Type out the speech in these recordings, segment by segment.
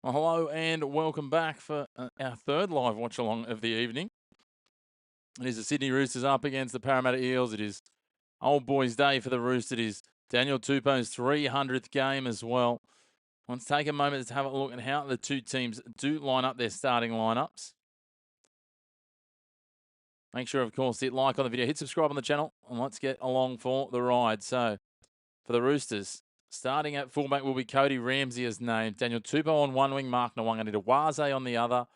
Well, hello and welcome back for our third live watch along of the evening. It is the Sydney Roosters up against the Parramatta Eels. It is old boys' day for the Roosters. It is Daniel Tupou's 300th game as well. Let's take a moment to have a look at how the two teams do line up their starting lineups. Make sure, of course, to hit like on the video, hit subscribe on the channel, and let's get along for the ride. So, for the Roosters, starting at fullback will be Cody Ramsey as named. Daniel Tupou on one wing, Mark Nawaqanitawase on the other.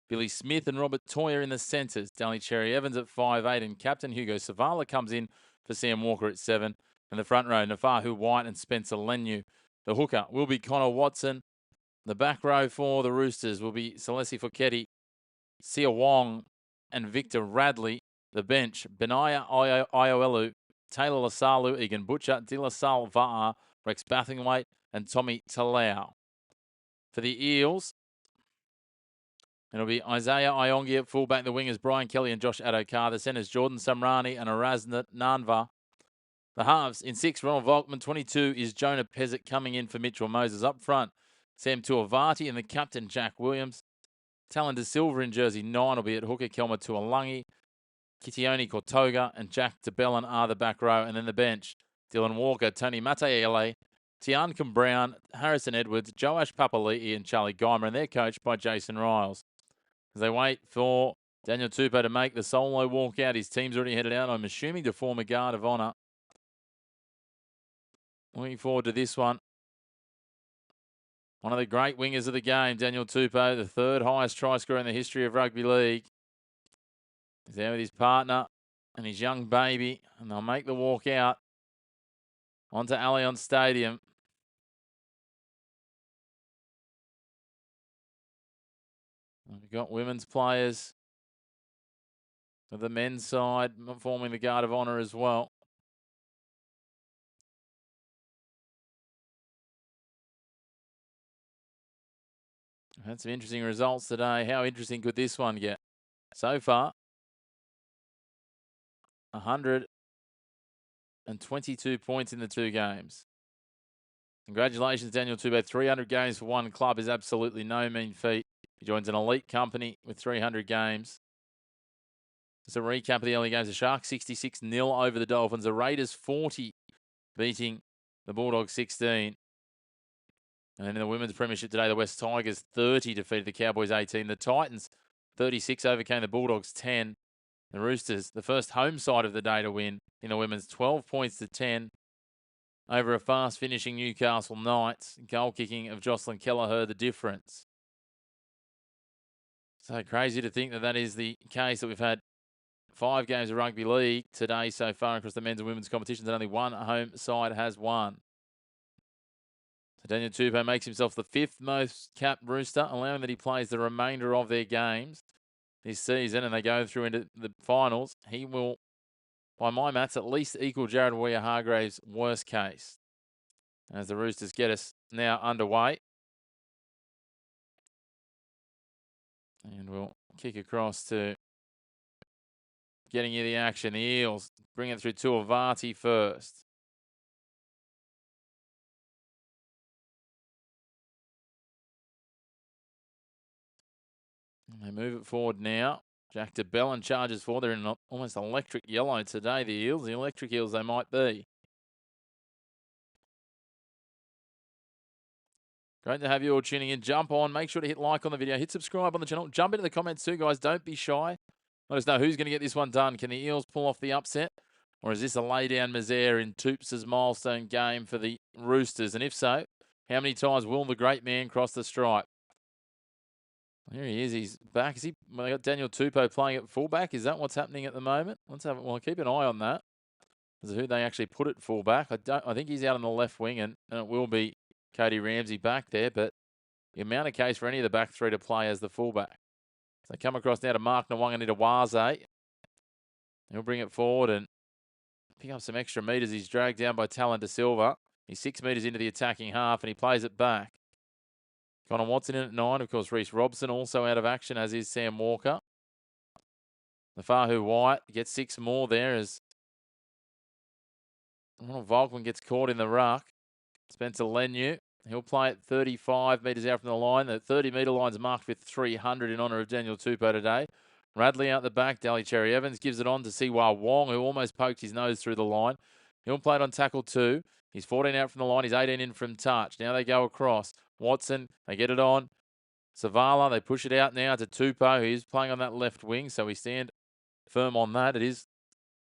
Billy Smith and Robert Toyer in the centres. Danny Cherry Evans at 5'8", and Captain Hugo Savala comes in for Sam Walker at 7. And the front row, Nafahu White and Spencer Leniu. The hooker will be Connor Watson. The back row for the Roosters will be Celesi Foketi, Sia Wong, and Victor Radley. The bench, Benaya Ioelu, Taylor Lasalu, Egan Butcher, Dilasal Va'a, Rex Bathingwaite, and Tommy Talau. For the Eels, it'll be Isaiah Iongi at fullback. The wingers, Brian Kelly and Josh Adokar. The centres, Jordan Samrani and Erasnat Nanva. The halves, in 6, Ronald Volkman. 22 is Jonah Pezzett coming in for Mitchell Moses. Up front, Sam Tuavati and the captain, Jack Williams. Talon De Silva in jersey 9 will be at hooker, Kelma Tuolangi. Kitioni Kortoga and Jack DeBellin are the back row. And then the bench, Dylan Walker, Tony Mateele, Tiankin Brown, Harrison Edwards, Joash Papali'i and Charlie Geimer, and they're coached by Jason Riles. As they wait for Daniel Tupou to make the solo walkout, his team's already headed out, I'm assuming, to form a guard of honour. Looking forward to this one. One of the great wingers of the game, Daniel Tupou, the third highest try scorer in the history of rugby league. He's there with his partner and his young baby, and they'll make the walk out onto Allianz Stadium. We've got women's players for the men's side forming the guard of honour as well. We've had some interesting results today. How interesting could this one get? So far, 122 points in the two games. Congratulations, Daniel Tupou. 300 games for one club is absolutely no mean feat. He joins an elite company with 300 games. Just a recap of the early games. The Sharks 66-0 over the Dolphins. The Raiders 40 beating the Bulldogs 16. And then in the women's premiership today, the West Tigers 30 defeated the Cowboys 18. The Titans 36 overcame the Bulldogs 10. The Roosters, the first home side of the day to win in the women's, 12 points to 10 over a fast finishing Newcastle Knights. Goal kicking of Jocelyn Kelleher, the difference. So crazy to think that that is the case, that we've had 5 games of rugby league today so far across the men's and women's competitions, and only one home side has won. So Daniel Tupou makes himself the 5th most capped Rooster, allowing that he plays the remainder of their games this season and they go through into the finals. He will, by my maths, at least equal Jared Warrior-Hargrave's worst case. As the Roosters get us now underway. And we'll kick across to getting you the action. The Eels bring it through Tuavati first. And they move it forward now. Jack DeBellin charges forward. They're in an almost electric yellow today, the Eels. The electric Eels they might be. Great to have you all tuning in. Jump on. Make sure to hit like on the video. Hit subscribe on the channel. Jump into the comments too, guys. Don't be shy. Let us know who's going to get this one done. Can the Eels pull off the upset? Or is this a lay-down misère in Toops' milestone game for the Roosters? And if so, how many times will the great man cross the stripe? Here he is. He's back. Is he? Well, they got Daniel Tupou playing at fullback. Is that what's happening at the moment? Let's have. Well, keep an eye on that. As who they actually put at fullback. I think he's out on the left wing, and it will be Cody Ramsey back there. But the amount of case for any of the back three to play as the fullback. So they come across now to Mark Nawaqanitawase. He'll bring it forward and pick up some extra metres. He's dragged down by Talon De Silva. He's 6 metres into the attacking half, and he plays it back. Connor Watson in at 9. Of course, Reece Robson also out of action, as is Sam Walker. Nafahu White gets 6 more there as Ronald Volkman gets caught in the ruck. Spencer Leniu He'll play at 35 metres out from the line. The 30-metre line's marked with 300 in honour of Daniel Tupou today. Radley out the back. Daly Cherry Evans gives it on to Siwa Wong, who almost poked his nose through the line. He'll play it on tackle 2. He's 14 out from the line. He's 18 in from touch. Now they go across. Watson, they get it on. Savala, they push it out now to Tupou, who's playing on that left wing, so we stand firm on that. It is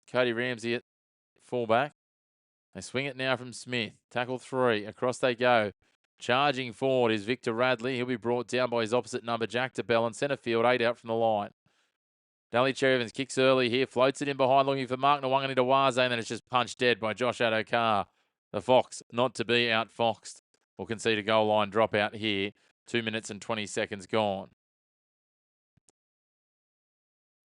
Cody Ramsey at fullback. They swing it now from Smith. Tackle 3. Across they go. Charging forward is Victor Radley. He'll be brought down by his opposite number, Jack DeBell, and centre field, 8 out from the line. Daly Cherry Evans kicks early here, floats it in behind, looking for Mark Nwanga into Waze, and then it's just punched dead by Josh Adokar. The Fox not to be outfoxed. We'll concede a goal line dropout here. 2 minutes and 20 seconds gone.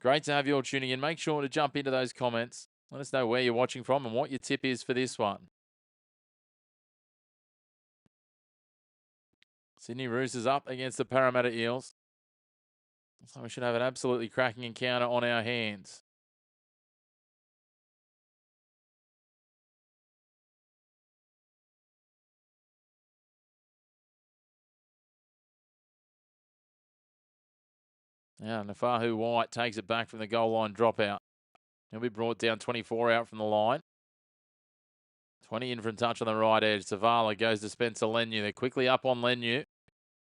Great to have you all tuning in. Make sure to jump into those comments. Let us know where you're watching from and what your tip is for this one. Sydney Roosters up against the Parramatta Eels. So we should have an absolutely cracking encounter on our hands. Now, Nafahu White takes it back from the goal line dropout. He'll be brought down 24 out from the line. 20 in from touch on the right edge. Savala goes to Spencer Leniu. They're quickly up on Leniu.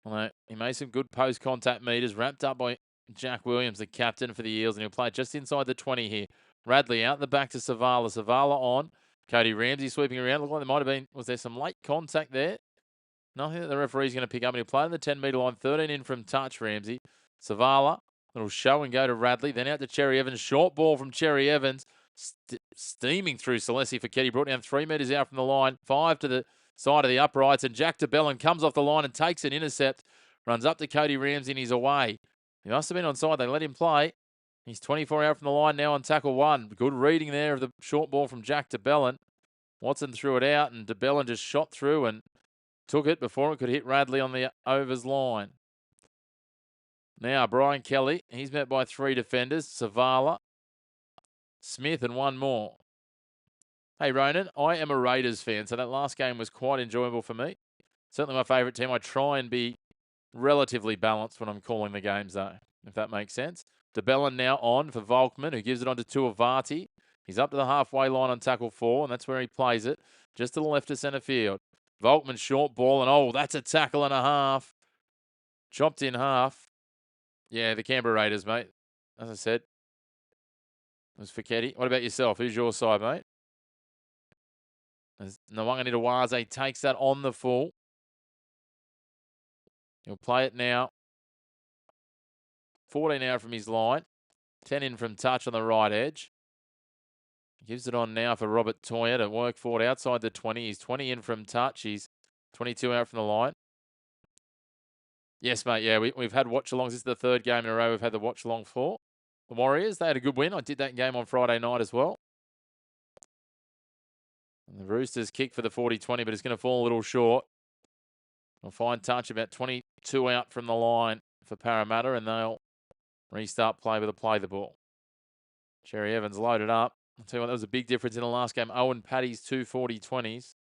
Although he made some good post-contact meters, wrapped up by Jack Williams, the captain for the Eels, and he'll play just inside the 20 here. Radley out the back to Savala. Savala on. Cody Ramsey sweeping around. Looked like there might have been, was there some late contact there? Nothing that the referee's going to pick up. And he'll play on the 10-metre line. 13 in from touch, Ramsey. Savala, little show and go to Radley. Then out to Cherry Evans. Short ball from Cherry Evans. Steaming through Celeste for Ketty. Brought down 3 metres out from the line. 5 to the side of the uprights. And Jack DeBellin comes off the line and takes an intercept. Runs up to Cody Ramsey and he's away. He must have been onside. They let him play. He's 24 out from the line now on tackle 1. Good reading there of the short ball from Jack DeBellin. Watson threw it out and DeBellin just shot through and took it before it could hit Radley on the overs line. Now Brian Kelly. He's met by 3 defenders. Savala, Smith and 1 more. Hey, Ronan, I am a Raiders fan, so that last game was quite enjoyable for me. Certainly my favourite team. I try and be relatively balanced when I'm calling the games, though, if that makes sense. DeBellin now on for Volkman, who gives it on to Tuivati. He's up to the halfway line on tackle 4, and that's where he plays it, just to the left of centre field. Volkman short ball, and oh, that's a tackle and a half. Chopped in half. Yeah, the Canberra Raiders, mate. As I said, it was Fiketti. What about yourself? Who's your side, mate? As Nwanga Nitawaze takes that on the full. He'll play it now. 14 out from his line. 10 in from touch on the right edge. Gives it on now for Robert Toya to work forward outside the 20. He's 20 in from touch. He's 22 out from the line. Yes, mate. Yeah, we've had Watchalongs. This is the 3rd game in a row we've had the Watchalong for. The Warriors, they had a good win. I did that game on Friday night as well. And the Roosters kick for the 40-20, but it's going to fall a little short. A fine touch, about 22 out from the line for Parramatta, and they'll restart play with a play the ball. Cherry Evans loaded up. I'll tell you what, that was a big difference in the last game. Owen Paddy's 2 40-20s.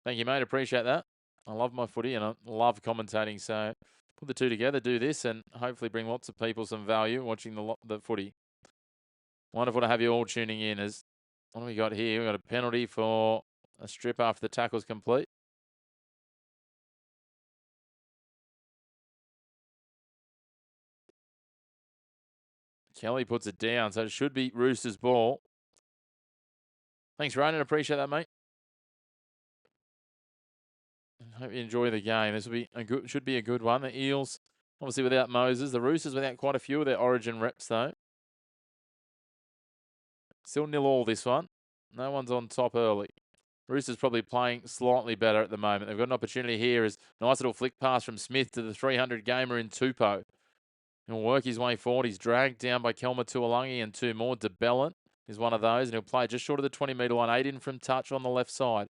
Thank you, mate. Appreciate that. I love my footy and I love commentating. So put the two together, do this, and hopefully bring lots of people some value watching the footy. Wonderful to have you all tuning in. As what do we got here? We've got a penalty for a strip after the tackle's complete. Kelly puts it down, so it should be Roosters ball. Thanks, Ronan. Appreciate that, mate. Hope you enjoy the game. This will be should be a good one. The Eels, obviously without Moses. The Roosters without quite a few of their origin reps, though. Still 0-0 this one. No one's on top early. Roosters probably playing slightly better at the moment. They've got an opportunity here. As nice little flick pass from Smith to the 300 gamer in Tupou. He'll work his way forward. He's dragged down by Kelma Tuolangi and 2 more. DeBellin is one of those, and he'll play just short of the 20-metre line. 8 in from touch on the left side.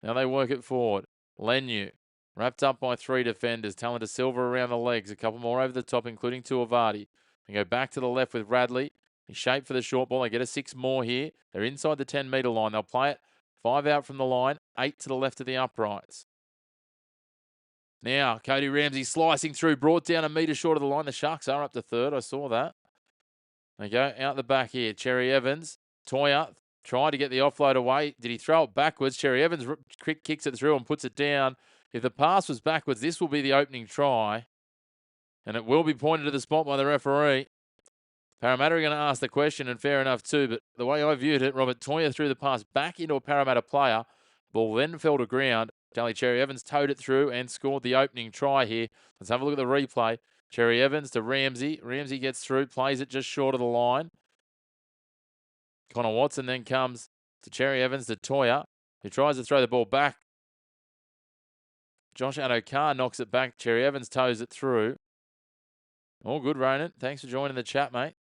Now they work it forward. Leniu, wrapped up by 3 defenders. Talent to Silver around the legs. A couple more over the top, including Tuivati. They go back to the left with Radley. He's shaped for the short ball. They get a 6 more here. They're inside the 10-metre line. They'll play it 5 out from the line, 8 to the left of the uprights. Now, Cody Ramsey slicing through, brought down a metre short of the line. The Sharks are up to third. I saw that. They go out the back here. Cherry Evans, Toya tried to get the offload away. Did he throw it backwards? Cherry Evans kicks it through and puts it down. If the pass was backwards, this will be the opening try. And it will be pointed to the spot by the referee. Parramatta are going to ask the question, and fair enough too. But the way I viewed it, Robert Toya threw the pass back into a Parramatta player. Ball then fell to ground. Cherry Evans towed it through and scored the opening try here. Let's have a look at the replay. Cherry Evans to Ramsey. Ramsey gets through, plays it just short of the line. Connor Watson then comes to Cherry Evans to Toya, who tries to throw the ball back. Josh Adokar knocks it back. Cherry Evans tows it through. All good, Ronan. Thanks for joining the chat, mate.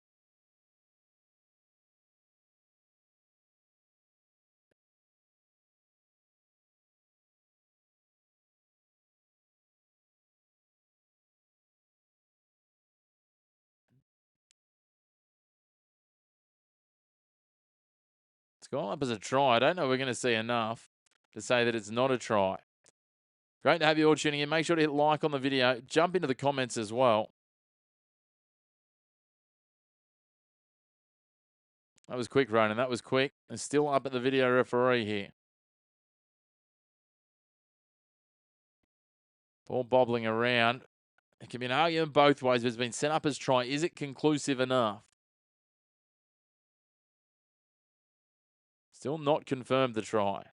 It's gone up as a try. I don't know if we're going to see enough to say that it's not a try. Great to have you all tuning in. Make sure to hit like on the video. Jump into the comments as well. That was quick, Ronan. That was quick. And still up at the video referee here. Ball bobbling around. It can be an argument both ways, but it's been set up as try. Is it conclusive enough? Still not confirmed the try.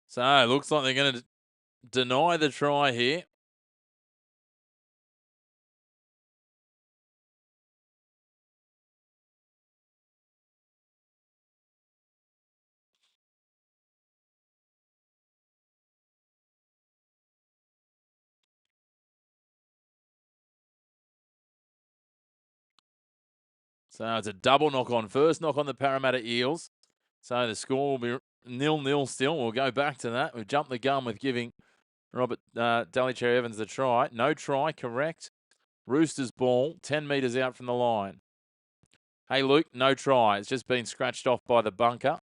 So it looks like they're going to deny the try here. So it's a double knock on. First knock on the Parramatta Eels. So the score will be 0-0 still. We'll go back to that. We've jumped the gun with giving Robert Cherry Evans the try. No try, correct. Roosters ball, 10 metres out from the line. Hey, Luke, no try. It's just been scratched off by the bunker.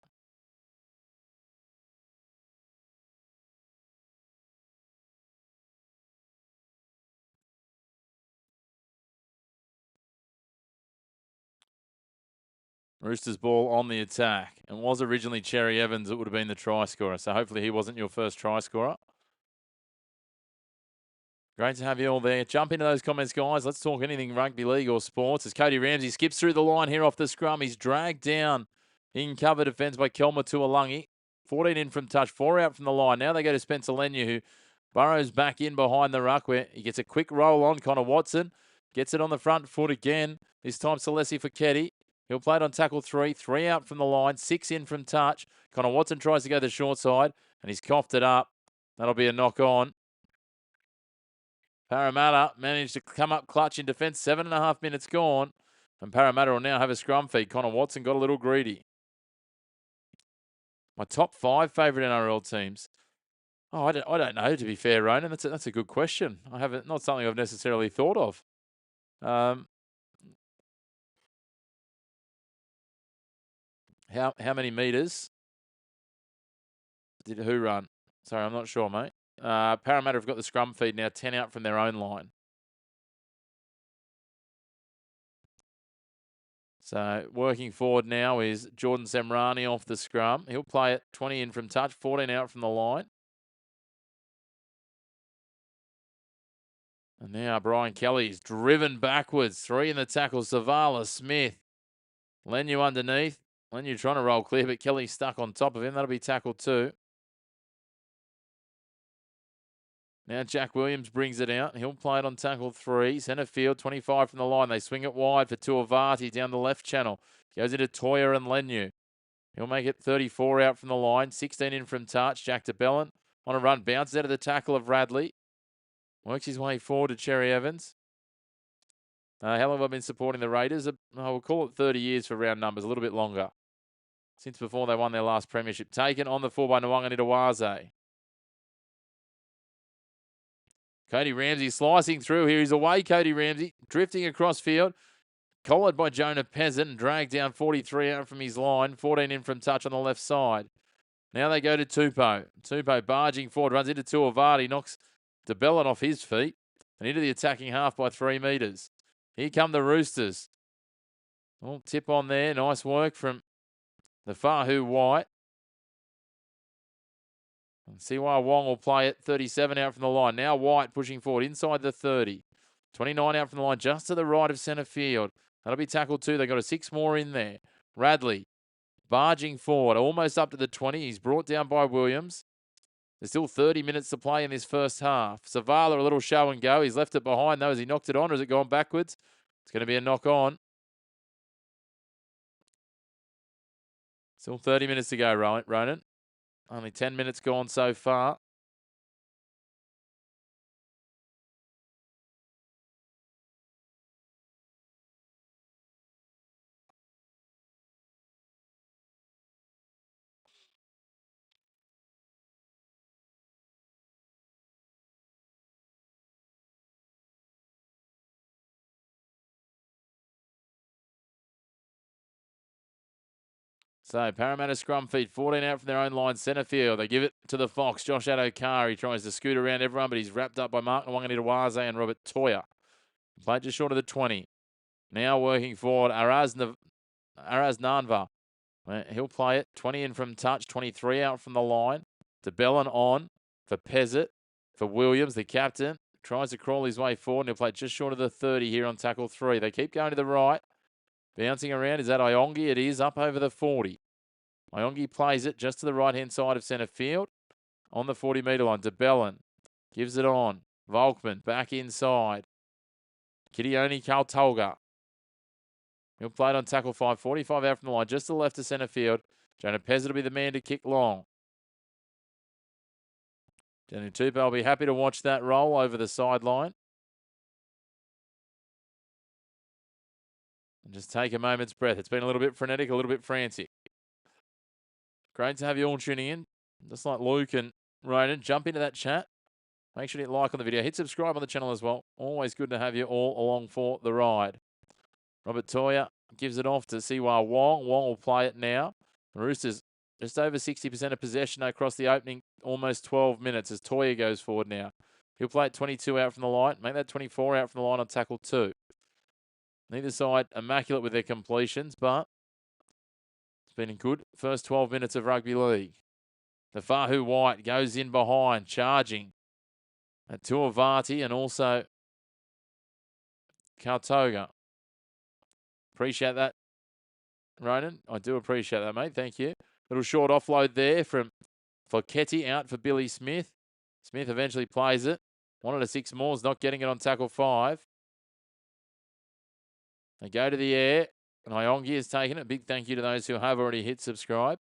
Roosters ball on the attack. And was originally Cherry Evans that would have been the try scorer. So hopefully he wasn't your first try scorer. Great to have you all there. Jump into those comments, guys. Let's talk anything rugby league or sports. As Cody Ramsey skips through the line here off the scrum, he's dragged down in cover defence by Kelma Tuolungi. 14 in from touch, 4 out from the line. Now they go to Spencer Leniu, who burrows back in behind the ruck where he gets a quick roll on. Connor Watson gets it on the front foot again. This time Celesi Fiketti. He'll play it on tackle 3. 3 out from the line, 6 in from touch. Connor Watson tries to go the short side, and he's coughed it up. That'll be a knock on. Parramatta managed to come up clutch in defence. 7.5 minutes gone. And Parramatta will now have a scrum feed. Connor Watson got a little greedy. My top 5 favourite NRL teams. Oh, I don't know, to be fair, Ronan. That's a good question. I haven't, not something I've necessarily thought of. How many metres did who run? Sorry, I'm not sure, mate. Parramatta have got the scrum feed now, 10 out from their own line. So working forward now is Jordan Semrani off the scrum. He'll play it 20 in from touch, 14 out from the line. And now Brian Kelly's driven backwards. 3 in the tackle. Zavala, Smith. Leniu underneath. Leniu trying to roll clear, but Kelly's stuck on top of him. That'll be tackle 2. Now Jack Williams brings it out. He'll play it on tackle 3. Centre field, 25 from the line. They swing it wide for Tuavati down the left channel. Goes into Toya and Leniu. He'll make it 34 out from the line. 16 in from touch. Jack DeBellin on a run. Bounces out of the tackle of Radley. Works his way forward to Cherry Evans. How long have I been supporting the Raiders? I will call it 30 years for round numbers, a little bit longer. Since before they won their last premiership. Taken on the 4 by Nwanga. Cody Ramsey slicing through here. He's away, Cody Ramsey. Drifting across field. Collared by Jonah Peasant and dragged down 43 out from his line. 14 in from touch on the left side. Now they go to Tupou. Tupou barging forward, runs into Tuivasa, knocks DeBellin off his feet and into the attacking half by 3 metres. Here come the Roosters. Oh, tip on there. Nice work from the Fahu White. And Siwa Wong will play it. 37 out from the line. Now White pushing forward inside the 30. 29 out from the line, just to the right of centre field. That'll be tackled too. They've got a 6 more in there. Radley barging forward, almost up to the 20. He's brought down by Williams. There's still 30 minutes to play in this first half. Zavala, a little show and go. He's left it behind, though. Has he knocked it on or has it gone backwards? It's going to be a knock on. Still 30 minutes to go, Ronan. Only 10 minutes gone so far. So Parramatta scrum feet, 14 out from their own line, centre field. They give it to the Fox. Josh Adokar, he tries to scoot around everyone, but he's wrapped up by Mark Nwanga and Robert Toya. Played just short of the 20. Now working forward, Araz Nanva. He'll play it. 20 in from touch, 23 out from the line. DeBellin on for Pezzett, for Williams, the captain. Tries to crawl his way forward, and he'll play just short of the 30 here on tackle 3. They keep going to the right. Bouncing around, is that Iongi? It is, up over the 40. Iongi plays it just to the right-hand side of centre field on the 40-metre line. DeBellin gives it on. Volkman back inside. Kidioni Kaltolga. He'll play it on tackle 5, 45 out from the line, just to the left of centre field. Jonah Pezzett will be the man to kick long. Daniel Tupou will be happy to watch that roll over the sideline. And just take a moment's breath. It's been a little bit frenetic, a little bit frantic. Great to have you all tuning in. Just like Luke and Ronan, jump into that chat. Make sure you hit like on the video. Hit subscribe on the channel as well. Always good to have you all along for the ride. Robert Toya gives it off to Siwa Wong. Wong will play it now. The Roosters just over 60% of possession across the opening almost 12 minutes as Toya goes forward now. He'll play it 22 out from the line. Make that 24 out from the line on tackle 2. Neither side immaculate with their completions, but it's been a good first 12 minutes of rugby league. The Fahu White goes in behind, charging at Tuivasa and also Kaltoga. Appreciate that, Ronan. I do appreciate that, mate. Thank you. Little short offload there from Foketi out for Billy Smith. Smith eventually plays it. 1 out of 6 more is not getting it on tackle 5. They go to the air, and Iongi has taken it. Big thank you to those who have already hit subscribe.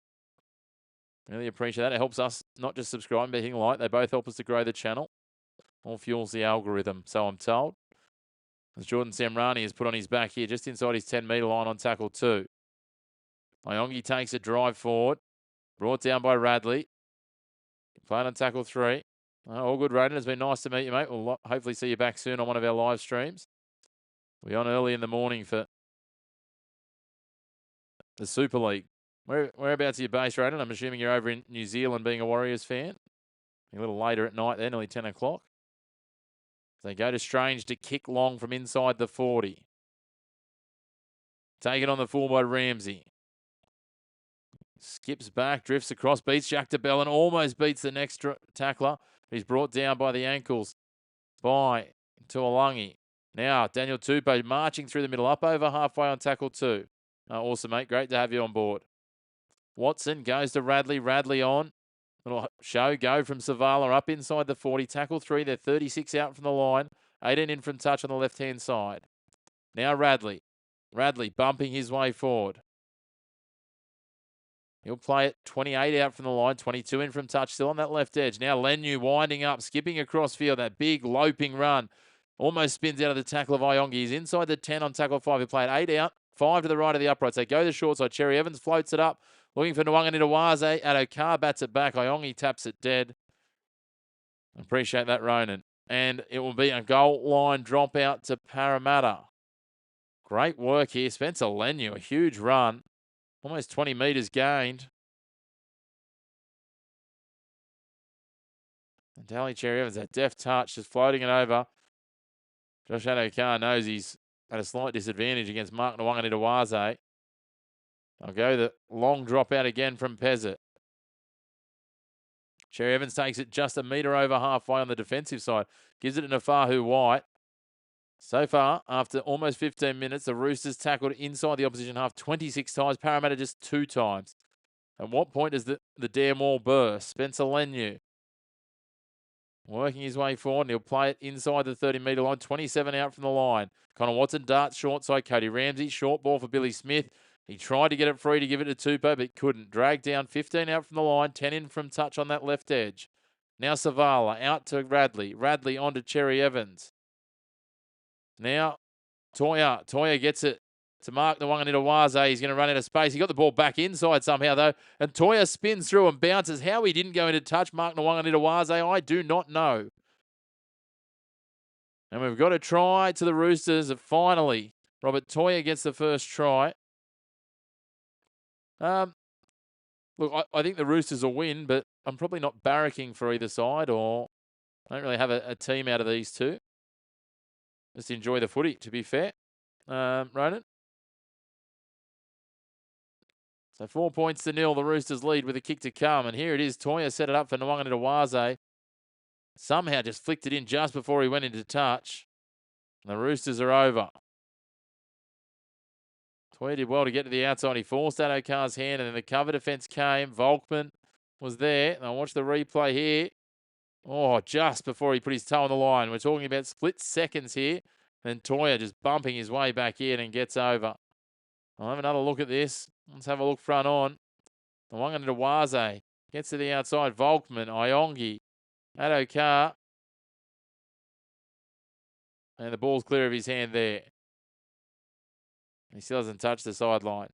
Really appreciate that. It helps us not just subscribe but hitting like. They both help us to grow the channel. All fuels the algorithm, so I'm told. As Jordan Samrani has put on his back here, just inside his 10-metre line on tackle 2. Iongi takes a drive forward. Brought down by Radley. Playing on tackle 3. All good, Ronan. It's been nice to meet you, mate. We'll hopefully see you back soon on one of our live streams. We're on early in the morning for the Super League. Whereabouts are you based, Ronan? I'm assuming you're over in New Zealand being a Warriors fan. A little later at night there, nearly 10 o'clock. They go to Strange to kick long from inside the 40. Taken on the full by Ramsey. Skips back, drifts across, beats Jack DeBellin, almost beats the next tackler. He's brought down by the ankles by Tuolangi. Now, Daniel Tupou marching through the middle, up over halfway on tackle 2. Awesome, mate. Great to have you on board. Watson goes to Radley. Radley on. Little show go from Zavala up inside the 40. Tackle 3. They're 36 out from the line. 18 in from touch on the left-hand side. Now Radley. Radley bumping his way forward. He'll play it 28 out from the line, 22 in from touch, still on that left edge. Now Lenu winding up, skipping across field, that big loping run. Almost spins out of the tackle of Iongi. He's inside the 10 on tackle 5. He played 8 out, 5 to the right of the uprights. They go the short side. Cherry Evans floats it up, looking for Nwanga-Nitawaze. Addo-Carr bats it back. Iongi taps it dead. Appreciate that, Ronan. And it will be a goal line dropout to Parramatta. Great work here. Spencer Lenu, a huge run. Almost 20 metres gained. And Daly Cherry Evans, that deft touch, just floating it over. Josh Addo-Carr knows he's at a slight disadvantage against Mark Nwanga-Nitawaze. I'll go the long drop out again from Pezzett. Cherry Evans takes it just a metre over halfway on the defensive side. Gives it to Nafahu White. So far, after almost 15 minutes, the Roosters tackled inside the opposition half 26 times. Parramatta just 2 times. At what point does the dare maul burst? Spencer Lenu working his way forward, and he'll play it inside the 30-metre line. 27 out from the line. Connor Watson darts short side. Cody Ramsey, short ball for Billy Smith. He tried to get it free to give it to Tupou, but couldn't. Dragged down, 15 out from the line, 10 in from touch on that left edge. Now Savala out to Radley. Radley on to Cherry Evans. Now Toya. Toya gets it to Mark Nwanga-Nitawaze. He's going to run out of space. He got the ball back inside somehow, though. And Toya spins through and bounces. How he didn't go into touch Mark Nwanga-Nitawaze, I do not know. And we've got a try to the Roosters. Finally, Robert Toya gets the first try. Look, I think the Roosters will win, but I'm probably not barracking for either side, or I don't really have a team out of these two. Just enjoy the footy, to be fair. Ronan? So 4 points to 0, the Roosters lead with a kick to come. And here it is. Toya set it up for Nwanga-Nitawaze. Somehow just flicked it in just before he went into touch. And the Roosters are over. Toya did well to get to the outside. He forced Addo-Carr's hand, and then the cover defence came. Volkman was there. And I'll watch the replay here. Oh, just before he put his toe on the line. We're talking about split seconds here. And Toya just bumping his way back in and gets over. I'll have another look at this. Let's have a look front on. Nwanga-Nitawaze gets to the outside. Volkman, Iongi, Addo-Carr. And the ball's clear of his hand there. He still hasn't touched the sideline.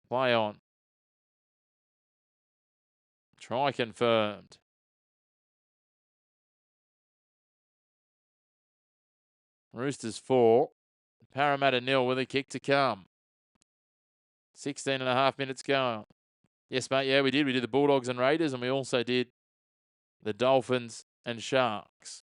Play on. Try confirmed. Roosters 4. Parramatta 0 with a kick to come. 16 and a half minutes going. Yes, mate. Yeah, we did. We did the Bulldogs and Raiders, and we also did the Dolphins and Sharks.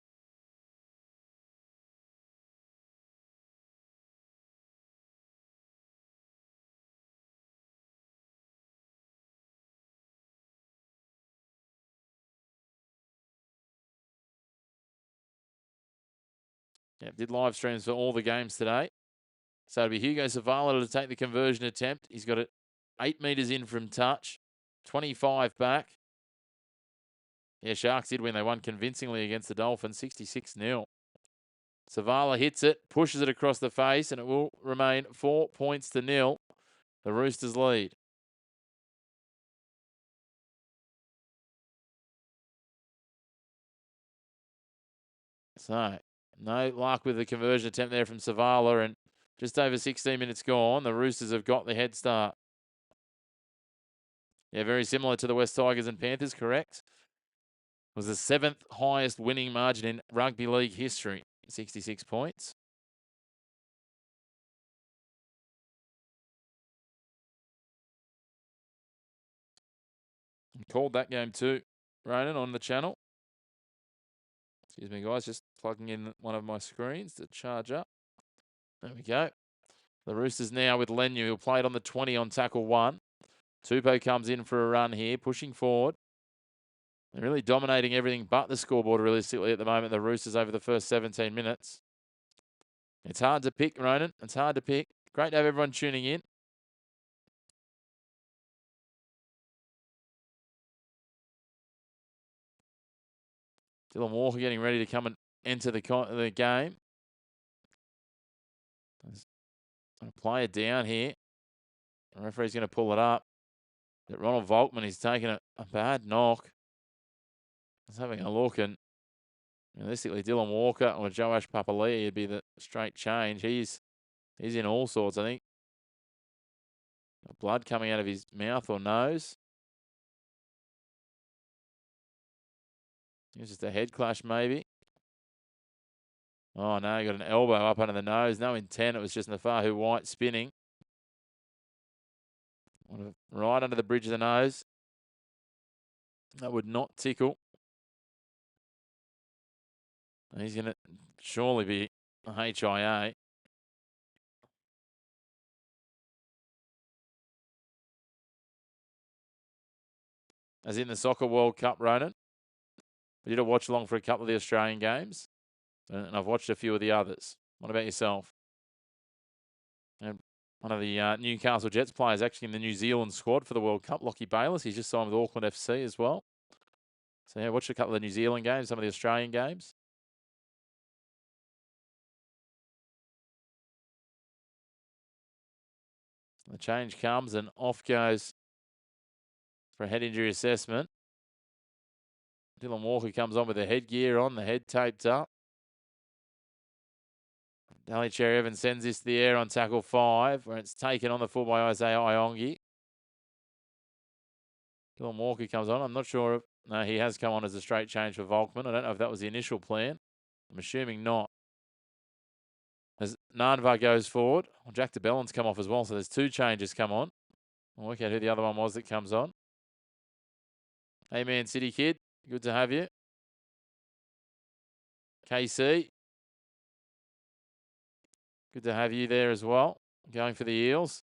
Yeah, did live streams for all the games today. So it'll be Hugo Savala to take the conversion attempt. He's got it 8 metres in from touch, 25 back. Yeah, Sharks did win. They won convincingly against the Dolphins, 66-0. Savala hits it, pushes it across the face, and it will remain 4 points to 0. The Roosters lead. So, no luck with the conversion attempt there from Savala, and just over 16 minutes gone, the Roosters have got the head start. Yeah, very similar to the West Tigers and Panthers, correct? It was the 7th highest winning margin in rugby league history, 66 points. Called that game too, Ronan, on the channel. Excuse me, guys, just plugging in one of my screens to charge up. There we go. The Roosters now with Lenu, who played on the 20 on tackle 1. Tupou comes in for a run here, pushing forward. They're really dominating everything but the scoreboard realistically at the moment, the Roosters, over the first 17 minutes. It's hard to pick, Ronan. It's hard to pick. Great to have everyone tuning in. Dylan Walker getting ready to come and enter the game. There's a player down here. The referee's going to pull it up. that Ronald Volkman is taking a bad knock. He's having a look, and realistically, Dylan Walker or Joash Papali'i would be the straight change. He's in all sorts, I think. Blood coming out of his mouth or nose. It was just a head clash, maybe. Oh, no, he got an elbow up under the nose. No intent. It was just Nafahu White spinning. Right under the bridge of the nose. That would not tickle. He's going to surely be a HIA. As in the Soccer World Cup, Ronan. We did a watch along for a couple of the Australian games, and I've watched a few of the others. What about yourself? And one of the Newcastle Jets players actually in the New Zealand squad for the World Cup, Lockie Bayliss. He's just signed with Auckland FC as well. So, yeah, watched a couple of the New Zealand games, some of the Australian games. The change comes and off goes for a head injury assessment. Dylan Walker comes on with the headgear on, the head taped up. Daly Cherry Evans sends this to the air on tackle 5, where it's taken on the full by Isaiah Iongi. Dylan Walker comes on. I'm not sure if... No, he has come on as a straight change for Volkman. I don't know if that was the initial plan. I'm assuming not. As Nanva goes forward, well, Jack DeBellin's come off as well, so there's 2 changes come on. I'll work out who the other one was that comes on. Hey, Man City Kid, good to have you. KC, good to have you there as well. Going for the Eels.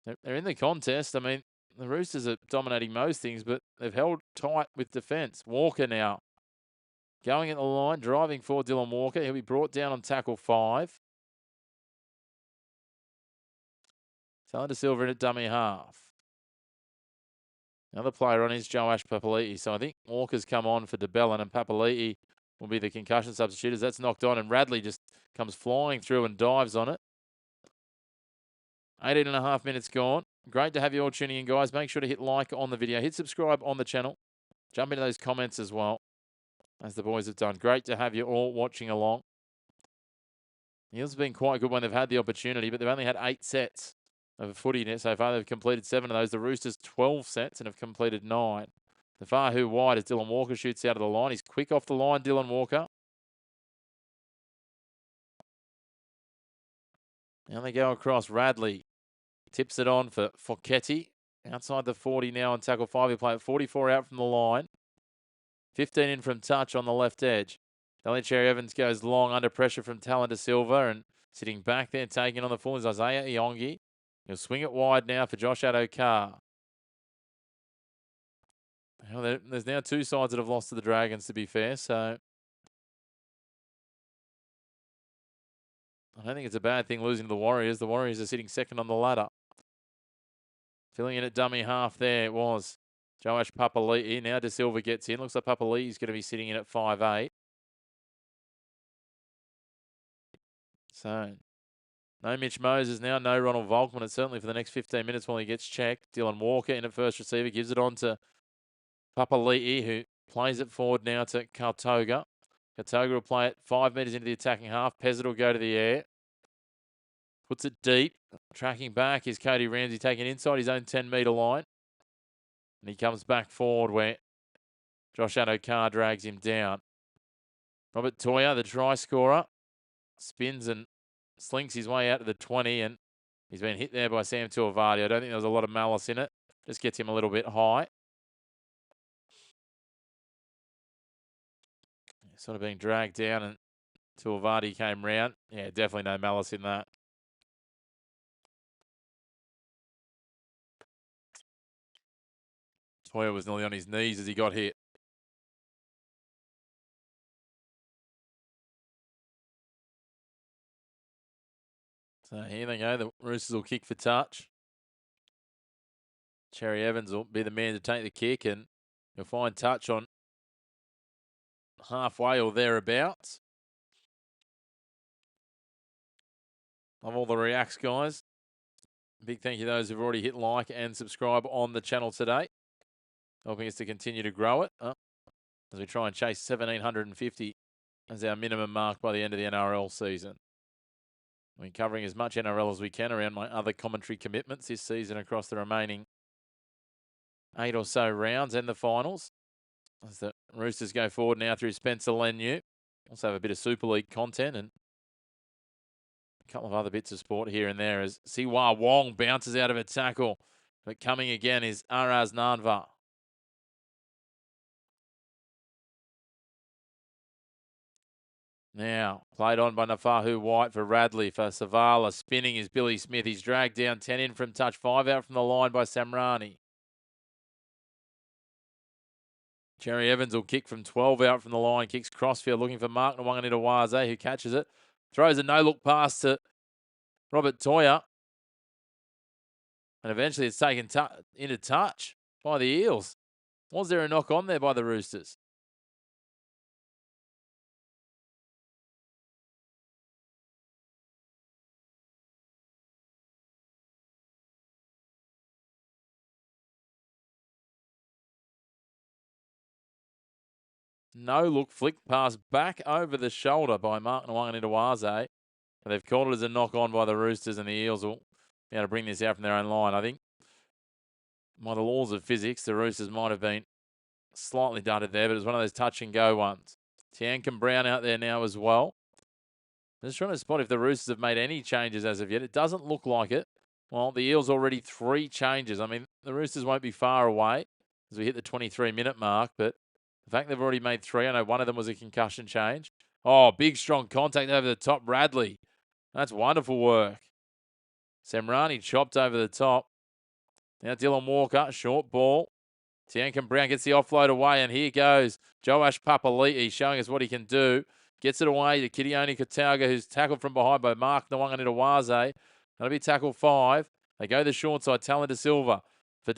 They're in the contest. I mean, the Roosters are dominating most things, but they've held tight with defence. Walker now going at the line, driving for Dylan Walker. He'll be brought down on tackle 5. Taylor Silver in at dummy half. Another player on is Joash Papali'i. So I think Walker's come on for DeBellin, and Papali'i will be the concussion substitute as that's knocked on, and Radley just comes flying through and dives on it. 18.5 minutes gone. Great to have you all tuning in, guys. Make sure to hit like on the video. Hit subscribe on the channel. Jump into those comments as well, as the boys have done. Great to have you all watching along. Eels have been quite good when they've had the opportunity, but they've only had 8 sets of footy so far. They've completed 7 of those. The Roosters 12 sets and have completed 9. The far who wide as Dylan Walker shoots out of the line. He's quick off the line, Dylan Walker. Now they go across. Radley tips it on for Focchetti. Outside the 40 now on tackle 5. He played 44 out from the line. 15 in from touch on the left edge. Daly Cherry Evans goes long under pressure from Taylor Silva, and sitting back there taking on the full is Isaiah Iongi. He'll swing it wide now for Josh Addo-Carr. Well, there's now 2 sides that have lost to the Dragons, to be fair, so I don't think it's a bad thing losing to the Warriors. The Warriors are sitting second on the ladder. Filling in at dummy half there it was Joash Papali'i. Now De Silva gets in. Looks like Papali'i's going to be sitting in at 5'8". So, no Mitch Moses now, no Ronald Volkman. And certainly for the next 15 minutes while he gets checked. Dylan Walker in at first receiver, gives it on to Papali'i, who plays it forward now to Kautoga. Kautoga will play it 5 metres into the attacking half. Pezzett will go to the air. Puts it deep. Tracking back is Cody Ramsey, taking inside his own 10-metre line. And he comes back forward where Josh Addo-Carr drags him down. Robert Toya, the try scorer, spins and slinks his way out to the 20, and he's been hit there by Sam Tuivasa. I don't think there was a lot of malice in it. Just gets him a little bit high. Sort of being dragged down, and Tuivasa came round. Yeah, definitely no malice in that. Toya was nearly on his knees as he got hit. So here they go. The Roosters will kick for touch. Cherry Evans will be the man to take the kick, and you'll find touch on halfway or thereabouts. Love all the reacts, guys. Big thank you to those who've already hit like and subscribe on the channel today, helping us to continue to grow it as we try and chase 1,750 as our minimum mark by the end of the NRL season. We're covering as much NRL as we can around my other commentary commitments this season across the remaining 8 or so rounds and the finals. As the Roosters go forward now through Spencer Leniu. Also have a bit of Super League content and a couple of other bits of sport here and there as Siwa Wong bounces out of a tackle. But coming again is Araz Nanva. Now, played on by Nafahu White for Radley. For Savala, spinning is Billy Smith. He's dragged down 10 in from touch, 5 out from the line by Samrani. Cherry Evans will kick from 12 out from the line. Kicks crossfield looking for Mark Nwanganitawaze, who catches it. Throws a no-look pass to Robert Toya. And eventually it's taken into touch by the Eels. Was there a knock on there by the Roosters? No look flick pass back over the shoulder by Mark Nwanganitawaze. They've called it as a knock on by the Roosters, and the Eels will be able to bring this out from their own line. I think by the laws of physics, the Roosters might have been slightly dudded there, but it was one of those touch and go ones. Tiankin Brown out there now as well. Just trying to spot if the Roosters have made any changes as of yet. It doesn't look like it. Well, the Eels already 3 changes. I mean, the Roosters won't be far away as we hit the 23-minute mark, but the fact they've already made 3, I know one of them was a concussion change. Oh, big, strong contact over the top. Radley. That's wonderful work. Samrani chopped over the top. Now Dylan Walker, short ball. Tiankin Brown gets the offload away, and here goes Joash Papali'i showing us what he can do. Gets it away to Kidione Katauga, who's tackled from behind by Mark Nwanganitawaze. That'll be tackle 5. They go the short side. Talon De Silva for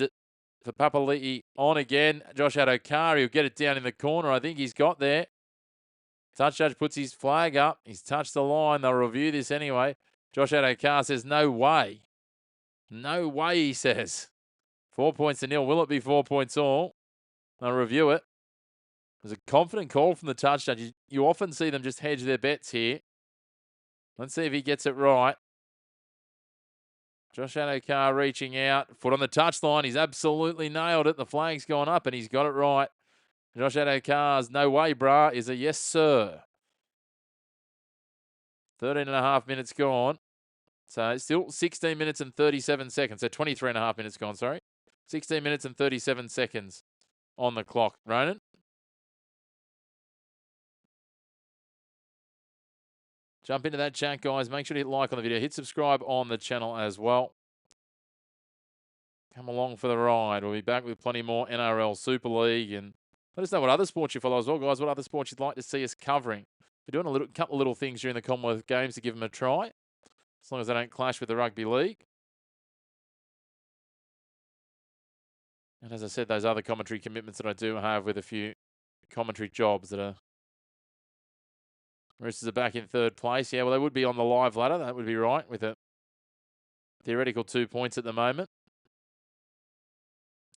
Papali'i on again. Josh Adokari will get it down in the corner. I think he's got there. Touch judge puts his flag up. He's touched the line. They'll review this anyway. Josh Adokar says, no way. No way, he says. 4 points to 0. Will it be 4 points all? They'll review it. It was a confident call from the touch judge. You often see them just hedge their bets here. Let's see if he gets it right. Josh Adokar reaching out. Foot on the touchline. He's absolutely nailed it. The flag's gone up and he's got it right. Josh Adokar's no way, brah, is a yes, sir. 13 and a half minutes gone. So still 16 minutes and 37 seconds. So 23 and a half minutes gone, sorry. 16 minutes and 37 seconds on the clock. Ronan? Jump into that chat, guys. Make sure to hit like on the video. Hit subscribe on the channel as well. Come along for the ride. We'll be back with plenty more NRL Super League. And let us know what other sports you follow as well, guys. What other sports you'd like to see us covering. We're doing a couple of little things during the Commonwealth Games to give them a try. As long as they don't clash with the Rugby League. And as I said, those other commentary commitments that I do have with a few commentary jobs that are... Roosters are back in 3rd place. Yeah, well, they would be on the live ladder. That would be right with a theoretical 2 points at the moment.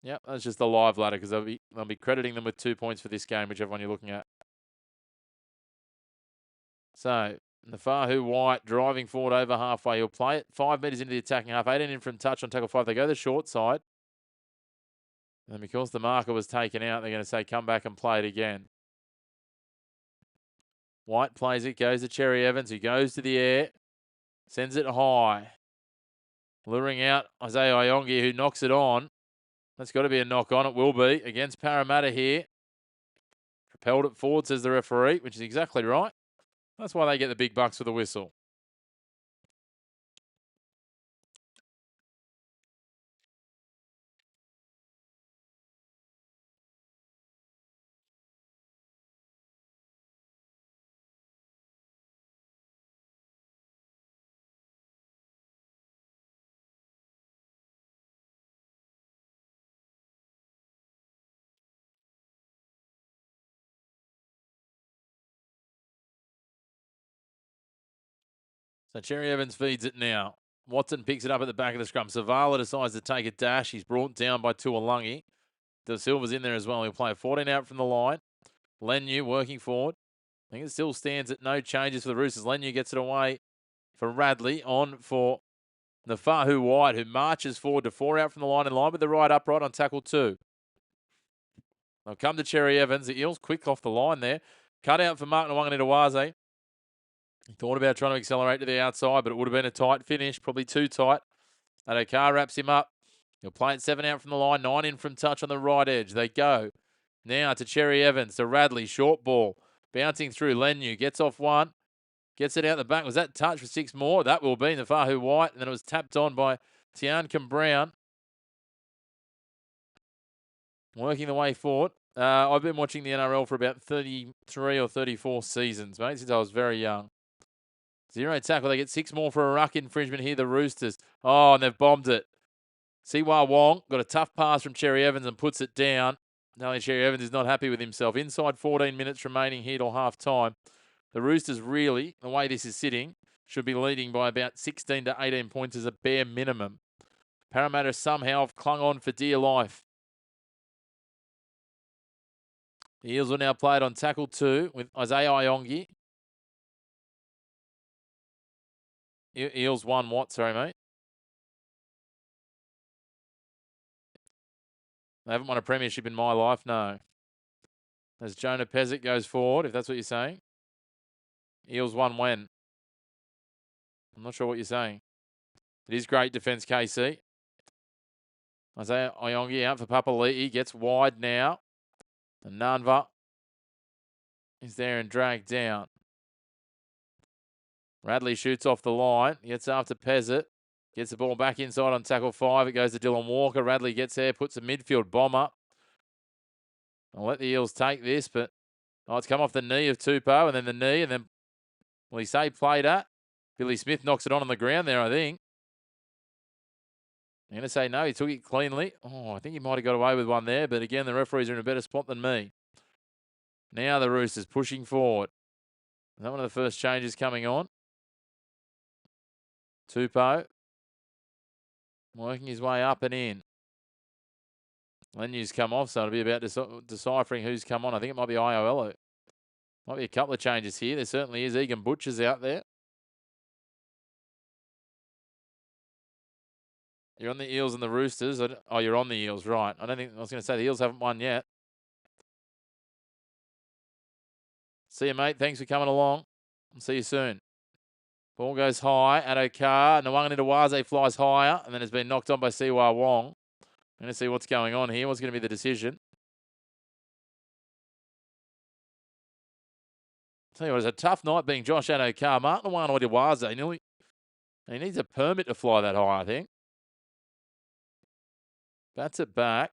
Yep, that's just the live ladder because they'll be crediting them with 2 points for this game, whichever one you're looking at. So, Nafahu White driving forward over halfway. He'll play it 5 metres into the attacking half. 18 in from touch on tackle 5. They go the short side. And because the marker was taken out, they're going to say come back and play it again. White plays it, goes to Cherry Evans, who goes to the air, sends it high. Luring out Isaiah Iongi, who knocks it on. That's got to be a knock on. It will be against Parramatta here. Propelled it forward, says the referee, which is exactly right. That's why they get the big bucks for the whistle. So Cherry Evans feeds it now. Watson picks it up at the back of the scrum. Zavala decides to take a dash. He's brought down by Tuolungi. De Silva's in there as well. He'll play a 14 out from the line. Lenu working forward. I think it still stands at no changes for the Roosters. Lenu gets it away for Radley. On for Nafahu White, who marches forward to 4 out from the line in line with the right upright on tackle 2. They'll come to Cherry Evans. The Eels quick off the line there. Cut out for Mark Nawanganawaze. He thought about trying to accelerate to the outside, but it would have been a tight finish, probably too tight. Adokar wraps him up. He'll play it 7 out from the line, 9 in from touch on the right edge. They go now to Cherry Evans, to Radley, short ball. Bouncing through, Lenu gets off 1. Gets it out the back. Was that touch for 6 more? That will be Nafahu White. And then it was tapped on by Tiankin Brown. Working the way forward. I've been watching the NRL for about 33 or 34 seasons, mate, since I was very young. 0 tackle. They get 6 more for a ruck infringement here, the Roosters. Oh, and they've bombed it. Siwa Wong got a tough pass from Cherry Evans and puts it down. No, Cherry Evans is not happy with himself. Inside 14 minutes remaining here till half time. The Roosters really, the way this is sitting, should be leading by about 16 to 18 points as a bare minimum. Parramatta somehow have clung on for dear life. The Eels will now play it on tackle 2 with Isaiah Iongi. Eels 1 what? Sorry, mate. They haven't won a premiership in my life, no. As Jonah Pezic goes forward, if that's what you're saying. Eels 1 when? I'm not sure what you're saying. It is great defence, KC. Isaiah Iongi out for Papali'i. Gets wide now. And Nanva is there and dragged down. Radley shoots off the line. Gets after Pezzett. Gets the ball back inside on tackle 5. It goes to Dylan Walker. Radley gets there, puts a midfield bomb up. I'll let the Eels take this, but it's come off the knee of Tupou and then the knee, and then, will he say play that? Billy Smith knocks it on the ground there, I think. I'm going to say no, he took it cleanly. Oh, I think he might have got away with one there, but again, the referees are in a better spot than me. Now the Roosters pushing forward. Is that one of the first changes coming on? Tupou working his way up and in. Lenu's come off, so it'll be about deciphering who's come on. I think it might be Iolo. Might be a couple of changes here. There certainly is. Egan Butcher's out there. You're on the Eels and the Roosters. Oh, you're on the Eels, right. I was going to say the Eels haven't won yet. See you, mate. Thanks for coming along. I'll see you soon. Ball goes high. Adokar. Nawanganawaze flies higher and then has been knocked on by Siwa Wong. I'm going to see what's going on here. What's going to be the decision? Tell you what, it's a tough night being Josh Adokar. Mark Nawanganawaze, he needs a permit to fly that high, I think. Bats it back.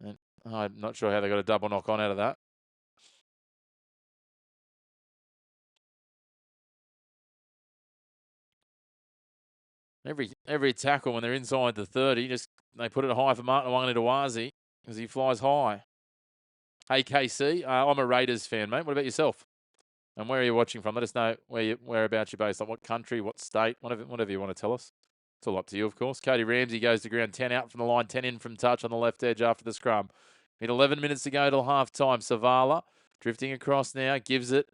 And I'm not sure how they got a double knock on out of that. Every tackle when they're inside the 30, they put it high for Martin Nawanganawaze because he flies high. Hey, KC, I'm a Raiders fan, mate. What about yourself? And where are you watching from? Let us know whereabouts you're based on, what country, what state, whatever you want to tell us. It's all up to you, of course. Cody Ramsey goes to ground, 10 out from the line, 10 in from touch on the left edge after the scrum. In 11 minutes to go till half time. Savala drifting across now, gives it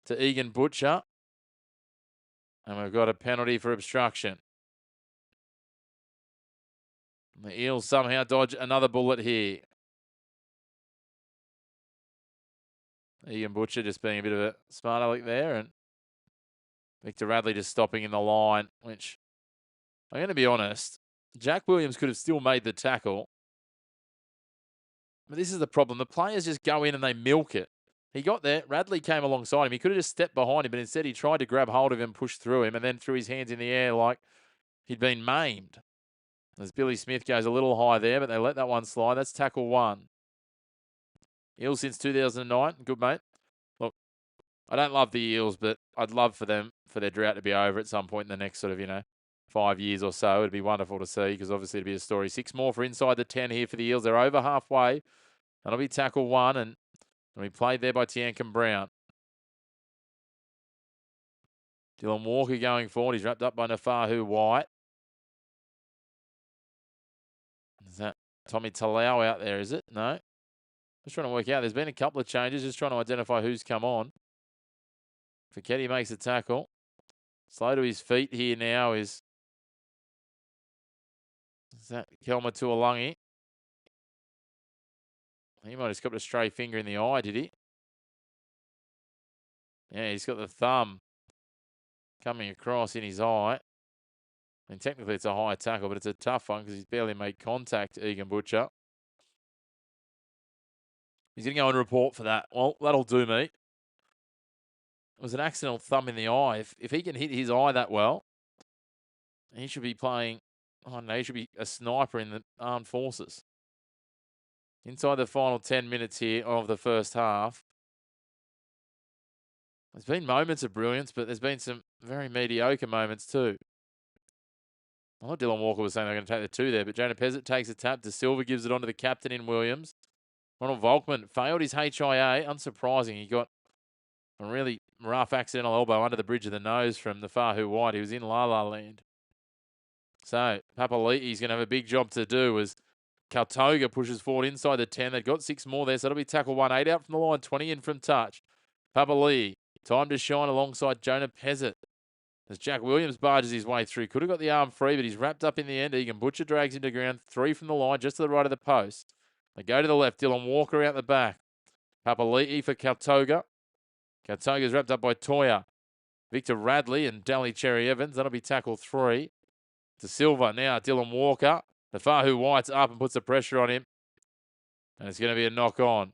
to Egan Butcher. And we've got a penalty for obstruction. The Eels somehow dodge another bullet here. Egan Butcher just being a bit of a smart aleck there, and Victor Radley just stopping in the line, which, I'm going to be honest, Jack Williams could have still made the tackle. But this is the problem. The players just go in and they milk it. He got there. Radley came alongside him. He could have just stepped behind him, but instead he tried to grab hold of him, push through him, and then threw his hands in the air like he'd been maimed. As Billy Smith goes a little high there, but they let that one slide. That's tackle 1. Eels since 2009. Good, mate. Look, I don't love the Eels, but I'd love for their drought to be over at some point in the next sort of, 5 years or so. It'd be wonderful to see because obviously it'd be a story. 6 more for inside the 10 here for the Eels. They're over halfway. That'll be tackle 1, and we played there by Tiankin Brown. Dylan Walker going forward. He's wrapped up by Nafahu White. Is that Tommy Talau out there, is it? No. Just trying to work out. There's been a couple of changes. Just trying to identify who's come on. Fiketti makes a tackle. Slow to his feet here now is that Kelma Tuolangi. He might have just got a stray finger in the eye, did he? Yeah, he's got the thumb coming across in his eye. And technically it's a high tackle, but it's a tough one because he's barely made contact, Egan Butcher. He's going to go and report for that. Well, that'll do me. It was an accidental thumb in the eye. If he can hit his eye that well, he should be playing, I don't know, he should be a sniper in the armed forces. Inside the final 10 minutes here of the first half. There's been moments of brilliance, but there's been some very mediocre moments too. I thought Dylan Walker was saying they're going to take the two there, but Jonah Pezzett takes a tap. De Silva gives it on to the captain in Williams. Ronald Volkman failed his HIA. Unsurprising. He got a really rough accidental elbow under the bridge of the nose from the Fahu White. He was in La La Land. So Papali'i's going to have a big job to do as Kautoga pushes forward inside the 10. They've got 6 more there, so it'll be tackle 1. 8 out from the line, 20 in from touch. Papali'i, time to shine alongside Jonah Pezzett. As Jack Williams barges his way through. Could have got the arm free, but he's wrapped up in the end. Egan Butcher drags him to ground. 3 from the line, just to the right of the post. They go to the left. Dylan Walker out the back. Papali'i for Kautoga. Kautoga's wrapped up by Toya. Victor Radley and Dally Cherry Evans. That'll be tackle 3. De Silva now. Dylan Walker. The Fahu White's up and puts the pressure on him. And it's going to be a knock on.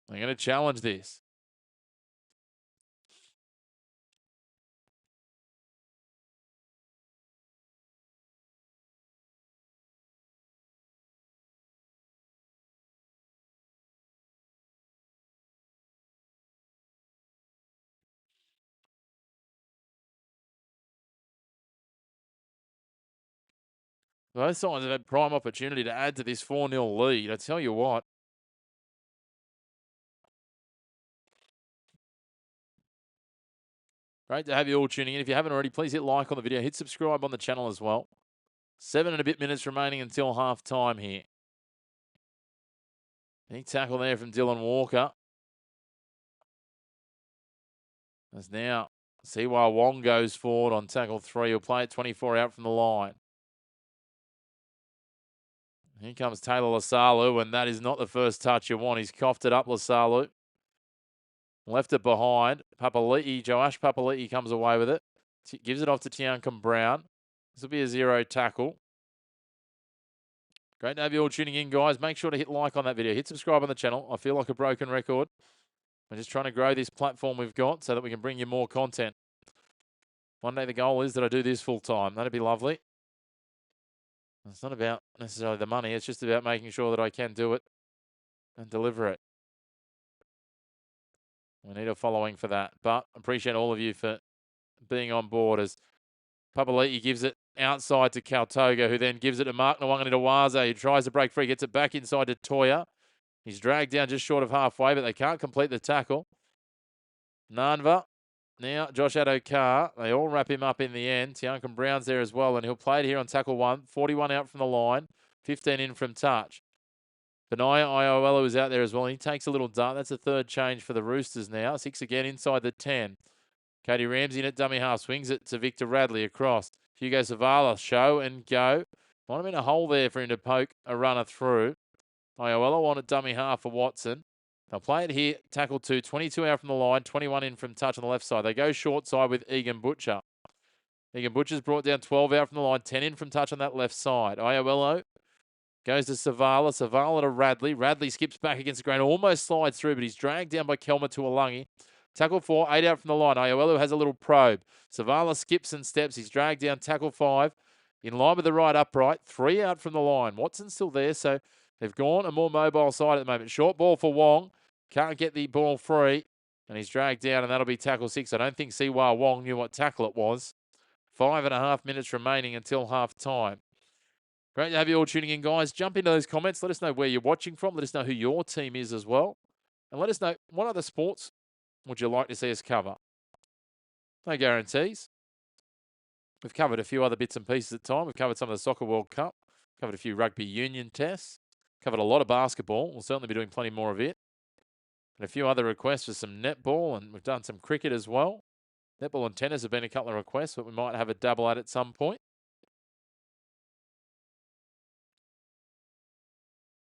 They're going to challenge this. Both sides have had prime opportunity to add to this 4-0 lead. I tell you what. Great to have you all tuning in. If you haven't already, please hit like on the video. Hit subscribe on the channel as well. 7 and a bit minutes remaining until half time here. Big tackle there from Dylan Walker. As now Siwa Wong goes forward on tackle 3. He'll play it 24 out from the line. Here comes Taylor Lasalu, and that is not the first touch you want. He's coughed it up, Lasalu. Left it behind. Papali'i, Joash Papali'i comes away with it. Gives it off to Tiancum Brown. This will be a 0 tackle. Great to have you all tuning in, guys. Make sure to hit like on that video. Hit subscribe on the channel. I feel like a broken record. We're just trying to grow this platform we've got so that we can bring you more content. One day the goal is that I do this full time. That'd be lovely. It's not about necessarily the money. It's just about making sure that I can do it and deliver it. We need a following for that. But appreciate all of you for being on board as Papali'i gives it outside to Kautoga, who then gives it to Mark Nwanganitawaze, who tries to break free, gets it back inside to Toya. He's dragged down just short of halfway, but they can't complete the tackle. Nanva. Now, Josh Adokar. They all wrap him up in the end. Tiancum Brown's there as well, and he'll play it here on tackle 1. 41 out from the line. 15 in from touch. Benaya Iowella is out there as well. He takes a little dart. That's a 3rd change for the Roosters now. 6 again inside the 10. Cody Ramsey in at dummy half. Swings it to Victor Radley across. Hugo Savala, show and go. Might have been a hole there for him to poke a runner through. Iowella wanted dummy half for Watson. They'll play it here, tackle 2, 22 out from the line, 21 in from touch on the left side. They go short side with Egan Butcher. Egan Butcher's brought down 12 out from the line, 10 in from touch on that left side. Iowella goes to Savala, Savala to Radley. Radley skips back against the grain, almost slides through, but he's dragged down by Kelma Tuolangi. Tackle 4, 8 out from the line. Iowella has a little probe. Savala skips and steps. He's dragged down tackle 5. In line with the right upright, 3 out from the line. Watson's still there, so they've gone a more mobile side at the moment. Short ball for Wong. Can't get the ball free. And he's dragged down, and that'll be tackle 6. I don't think Siwa Wong knew what tackle it was. 5.5 minutes remaining until half time. Great to have you all tuning in, guys. Jump into those comments. Let us know where you're watching from. Let us know who your team is as well. And let us know what other sports would you like to see us cover? No guarantees. We've covered a few other bits and pieces at time. We've covered some of the Soccer World Cup, covered a few rugby union tests, covered a lot of basketball. We'll certainly be doing plenty more of it. And a few other requests for some netball, and we've done some cricket as well. Netball and tennis have been a couple of requests, but we might have a double at some point.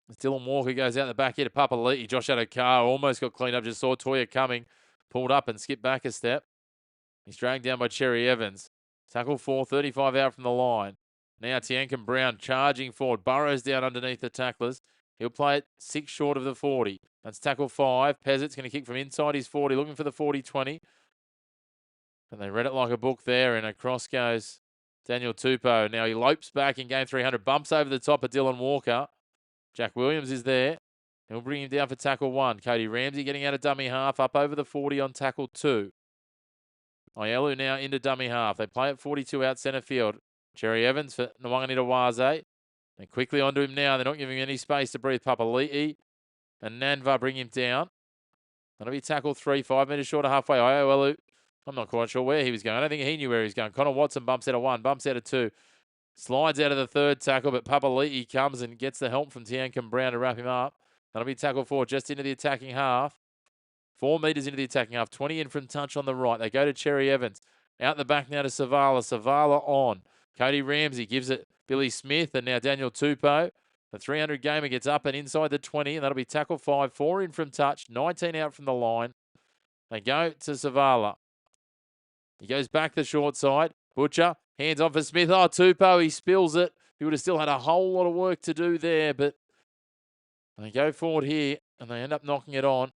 As Dylan Walker goes out the back here to Papali'i. Josh Adokar almost got cleaned up. Just saw Toya coming, pulled up and skipped back a step. He's dragged down by Cherry Evans. Tackle 4, 35 out from the line. Now Tiankin Brown charging forward. Burrows down underneath the tacklers. He'll play it 6 short of the 40. That's tackle 5. Peasant's going to kick from inside his 40, looking for the 40-20. And they read it like a book there, and across goes Daniel Tupou. Now he lopes back in game 300, bumps over the top of Dylan Walker. Jack Williams is there. He'll bring him down for tackle 1. Cody Ramsey getting out of dummy half, up over the 40 on tackle 2. Oyelu now into dummy half. They play at 42 out centre field. Cherry Evans for Nwanganitawaze. And quickly onto him now. They're not giving him any space to breathe. Papali'i and Nanva bring him down. That'll be tackle 3, 5 metres short of halfway. Oyelu, I'm not quite sure where he was going. I don't think he knew where he was going. Connor Watson bumps out of 1, bumps out of 2. Slides out of the 3rd tackle, but Papali'i comes and gets the help from Tiankin Brown to wrap him up. That'll be tackle 4, just into the attacking half. 4 metres into the attacking half, 20 in from touch on the right. They go to Cherry Evans. Out the back now to Savala. Savala on. Cody Ramsey gives it Billy Smith, and now Daniel Tupou. The 300 gamer gets up and inside the 20, and that'll be tackle 5, 4 in from touch, 19 out from the line. They go to Savala. He goes back the short side. Butcher, hands on for Smith. Oh, Tupou, he spills it. He would have still had a whole lot of work to do there, but they go forward here, and they end up knocking it on.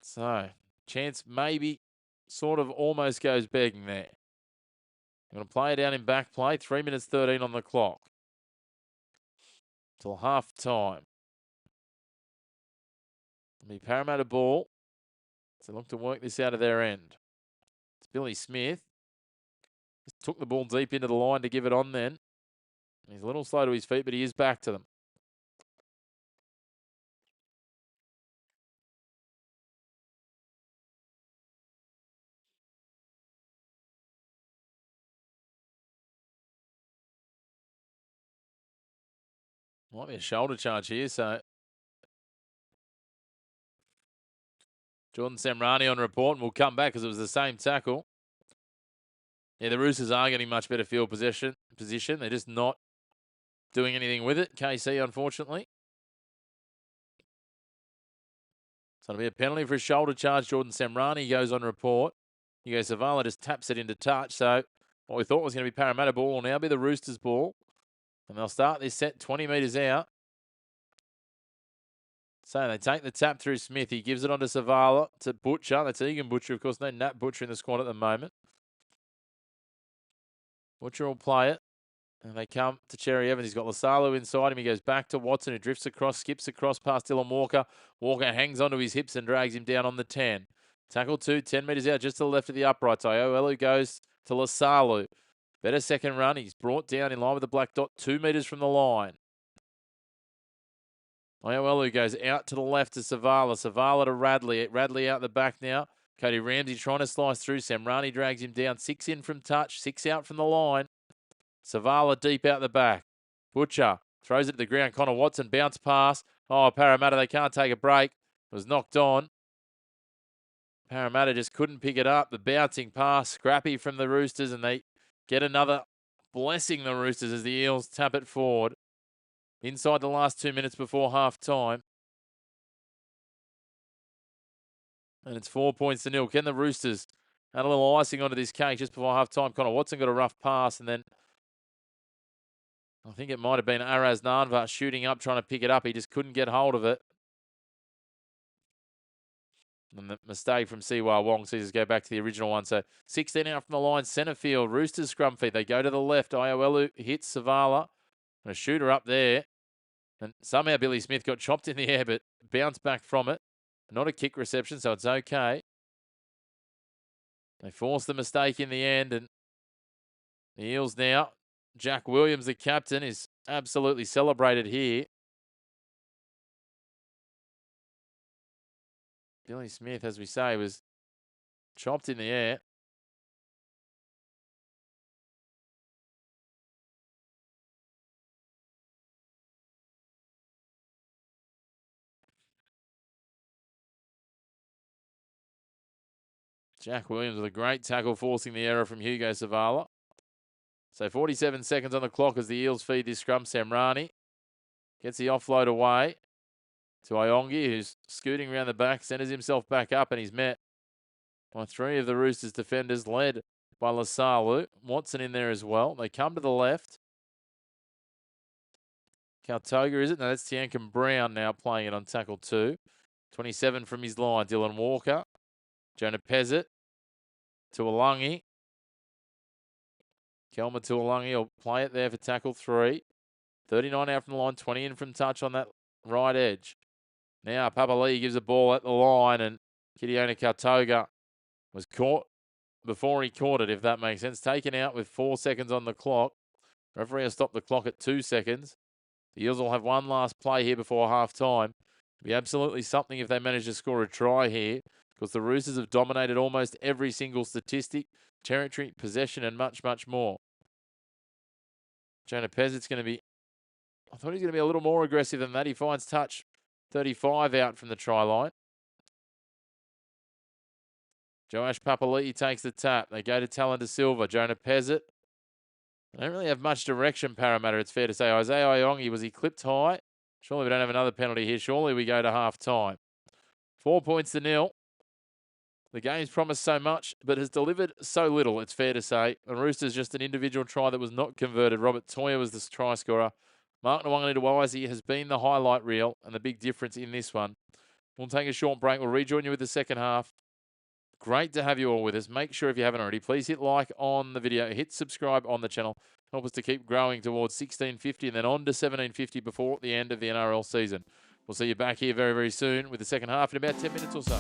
So, chance maybe sort of almost goes begging there. I'm going to play it down in back play. 3 minutes 13 on the clock. Till half time. It'll be Parramatta ball. So look to work this out of their end. It's Billy Smith. Just took the ball deep into the line to give it on then. He's a little slow to his feet, but he is back to them. Might be a shoulder charge here, so Jordan Samrani on report, and we'll come back because it was the same tackle. Yeah, the Roosters are getting much better field position. They're just not doing anything with it, KC, unfortunately. So it'll be a penalty for a shoulder charge. Jordan Samrani goes on report. Hugo Savala just taps it into touch. So what we thought was going to be Parramatta ball will now be the Roosters ball. And they'll start this set 20 metres out. So they take the tap through Smith. He gives it on to Savala, to Butcher. That's Egan Butcher, of course. No Nat Butcher in the squad at the moment. Butcher will play it. And they come to Cherry Evans. He's got Lasalu inside him. He goes back to Watson, who drifts across, skips across past Dylan Walker. Walker hangs onto his hips and drags him down on the 10. Tackle 2, 10 metres out, just to the left of the uprights. Ioelu goes to Lasalu. Better second run. He's brought down in line with the black dot, 2 metres from the line. Ioelu goes out to the left to Savala. Savala to Radley. Radley out the back now. Cody Ramsey trying to slice through. Samrani drags him down. 6 in from touch, 6 out from the line. Savala deep out the back. Butcher throws it to the ground. Connor Watson bounce pass. Oh, Parramatta, they can't take a break. It was knocked on. Parramatta just couldn't pick it up. The bouncing pass, scrappy from the Roosters, and they get another blessing the Roosters as the Eels tap it forward. Inside the last 2 minutes before half time. And it's 4 points to 0. Can the Roosters add a little icing onto this cake just before half time? Connor Watson got a rough pass, and then I think it might have been Araz Nanva shooting up, trying to pick it up. He just couldn't get hold of it. And the mistake from Siwa Wong sees us go back to the original one. So 16 out from the line, centre field. Roosters scrum feet. They go to the left. Ioelu hits Savala. And a shooter up there. And somehow Billy Smith got chopped in the air, but bounced back from it. Not a kick reception, so it's okay. They forced the mistake in the end, and The Eels now. Jack Williams, the captain, is absolutely celebrated here. Billy Smith, as we say, was chopped in the air. Jack Williams with a great tackle, forcing the error from Hugo Savala. So 47 seconds on the clock as the Eels feed this scrum. Samrani gets the offload away to Iongi, who's scooting around the back, centers himself back up, and he's met by three of the Roosters defenders, led by Lasalu. Watson in there as well. They come to the left. Kaltoga, is it? No, that's Tiankin Brown now playing it on tackle 2. 27 from his line. Dylan Walker. Jonah Pezzett. Tuolangi. Kelma Tuolangi will play it there for tackle 3. 39 out from the line. 20 in from touch on that right edge. Now Papali'i gives the ball at the line, and Kidiona Kaltoga was caught before he caught it, if that makes sense. Taken out with 4 seconds on the clock. Referee has stopped the clock at 2 seconds. The Eels will have one last play here before half-time. It'll be absolutely something if they manage to score a try here, because the Roosters have dominated almost every single statistic, territory, possession, and much, much more. Jonah Pezzett's going to be... I thought he was going to be a little more aggressive than that. He finds touch 35 out from the try line. Joash Papali'i takes the tap. They go to Talon Silva. Jonah Pezzett. They don't really have much direction, Parramatta, it's fair to say. Isaiah Iongi, was he clipped high? Surely we don't have another penalty here. Surely we go to half-time. 4 points to 0. The game's promised so much, but has delivered so little, it's fair to say. The Roosters just an individual try that was not converted. Robert Toya was the try scorer. Mark Nwangani has been the highlight reel and the big difference in this one. We'll take a short break. We'll rejoin you with the second half. Great to have you all with us. Make sure if you haven't already, please hit like on the video. Hit subscribe on the channel. Help us to keep growing towards 1650 and then on to 1750 before the end of the NRL season. We'll see you back here very, very soon with the second half in about 10 minutes or so.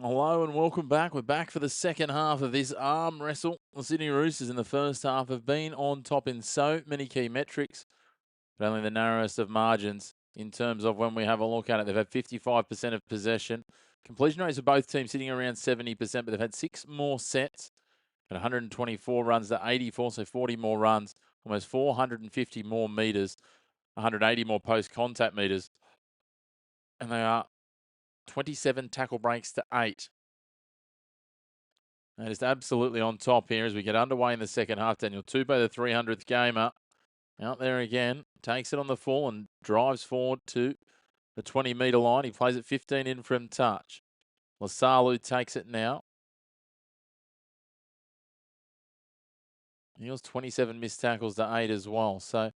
Hello and welcome back. We're back for the second half of this arm wrestle. The Sydney Roosters in the first half have been on top in so many key metrics, but only the narrowest of margins in terms of when we have a look at it. They've had 55% of possession. Completion rates of both teams sitting around 70%, but they've had 6 more sets at 124 runs to 84, so 40 more runs, almost 450 more metres, 180 more post-contact metres, and they are 27 tackle breaks to 8. And just absolutely on top here as we get underway in the second half. Daniel Tupou, the 300th gamer, out there again, takes it on the full and drives forward to the 20-metre line. He plays it 15 in from touch. Lasalu takes it now. Eels 27 missed tackles to 8 as well. So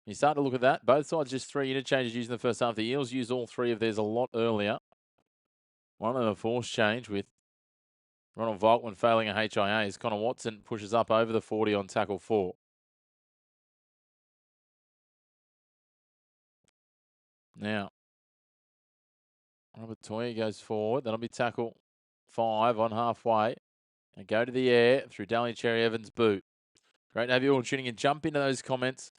you start to look at that. Both sides just 3 interchanges used in the first half. The Eels used all 3 of theirs a lot earlier. One of them a force change with Ronald Volkman failing a HIA as Connor Watson pushes up over the 40 on tackle 4. Now, Robert Toya goes forward. That'll be tackle 5 on halfway. And go to the air through Dally Cherry Evans' boot. Great to have you all tuning in. Jump into those comments.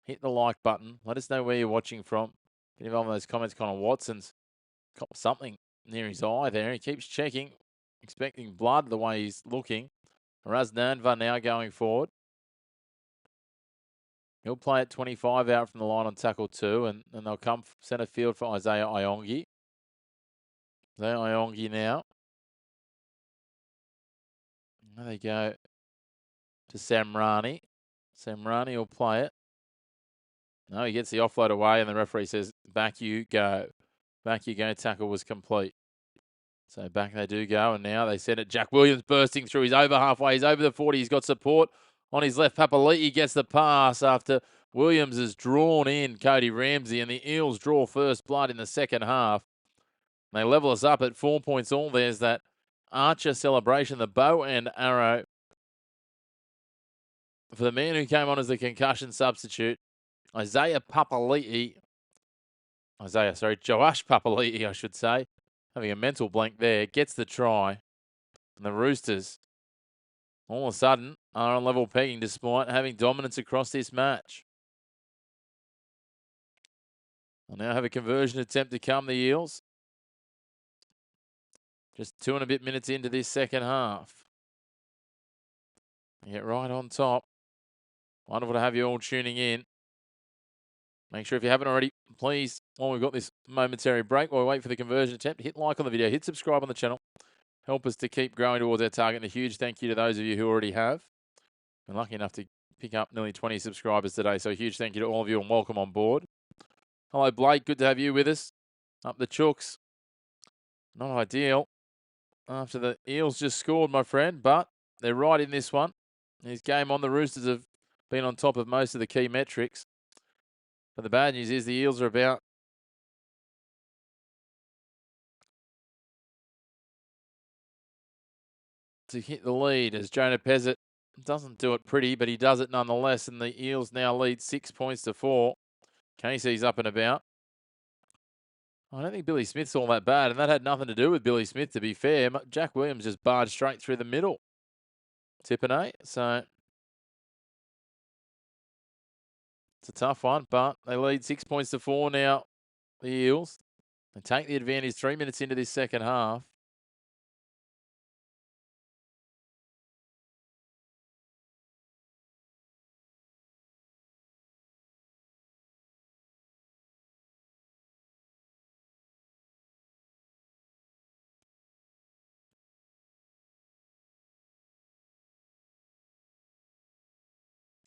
Hit the like button. Let us know where you're watching from. Get involved in those comments. Connor Watson's got something near his eye there. He keeps checking, expecting blood the way he's looking. Raz Nanva now going forward. He'll play at 25 out from the line on tackle 2, and they'll come centre field for Isaiah Iongi. Isaiah Iongi now. There they go to Samrani. Samrani will play it. No, he gets the offload away, and the referee says, back you go. Back you go, tackle was complete. So back they do go, and now they send it. Jack Williams bursting through. He's over halfway. He's over the 40. He's got support on his left. Papali'i gets the pass after Williams has drawn in Cody Ramsey, and the Eels draw first blood in the second half. They level us up at 4 points all. There's that Archer celebration, the bow and arrow for the man who came on as the concussion substitute, Joash Papali'i, I should say. Having a mental blank there, gets the try. And the Roosters, all of a sudden, are on level pegging despite having dominance across this match. They'll now have a conversion attempt to come, the Eels. Just 2 and a bit minutes into this second half. They get right on top. Wonderful to have you all tuning in. Make sure if you haven't already, please, while we've got this momentary break, while we wait for the conversion attempt, hit like on the video, hit subscribe on the channel. Help us to keep growing towards our target. And a huge thank you to those of you who already have. Been lucky enough to pick up nearly 20 subscribers today. So a huge thank you to all of you and welcome on board. Hello, Blake. Good to have you with us. Up the chooks. Not ideal after the Eels just scored, my friend, but they're right in this one. This game on, the Roosters have been on top of most of the key metrics. But the bad news is the Eels are about to hit the lead as Jonah Pezzett doesn't do it pretty, but he does it nonetheless. And the Eels now lead 6 points to 4. Casey's up and about. I don't think Billy Smith's all that bad, and that had nothing to do with Billy Smith, to be fair. Jack Williams just barged straight through the middle. Tippinay, so it's a tough one, but they lead 6 points to 4 now, the Eels. They take the advantage 3 minutes into this second half.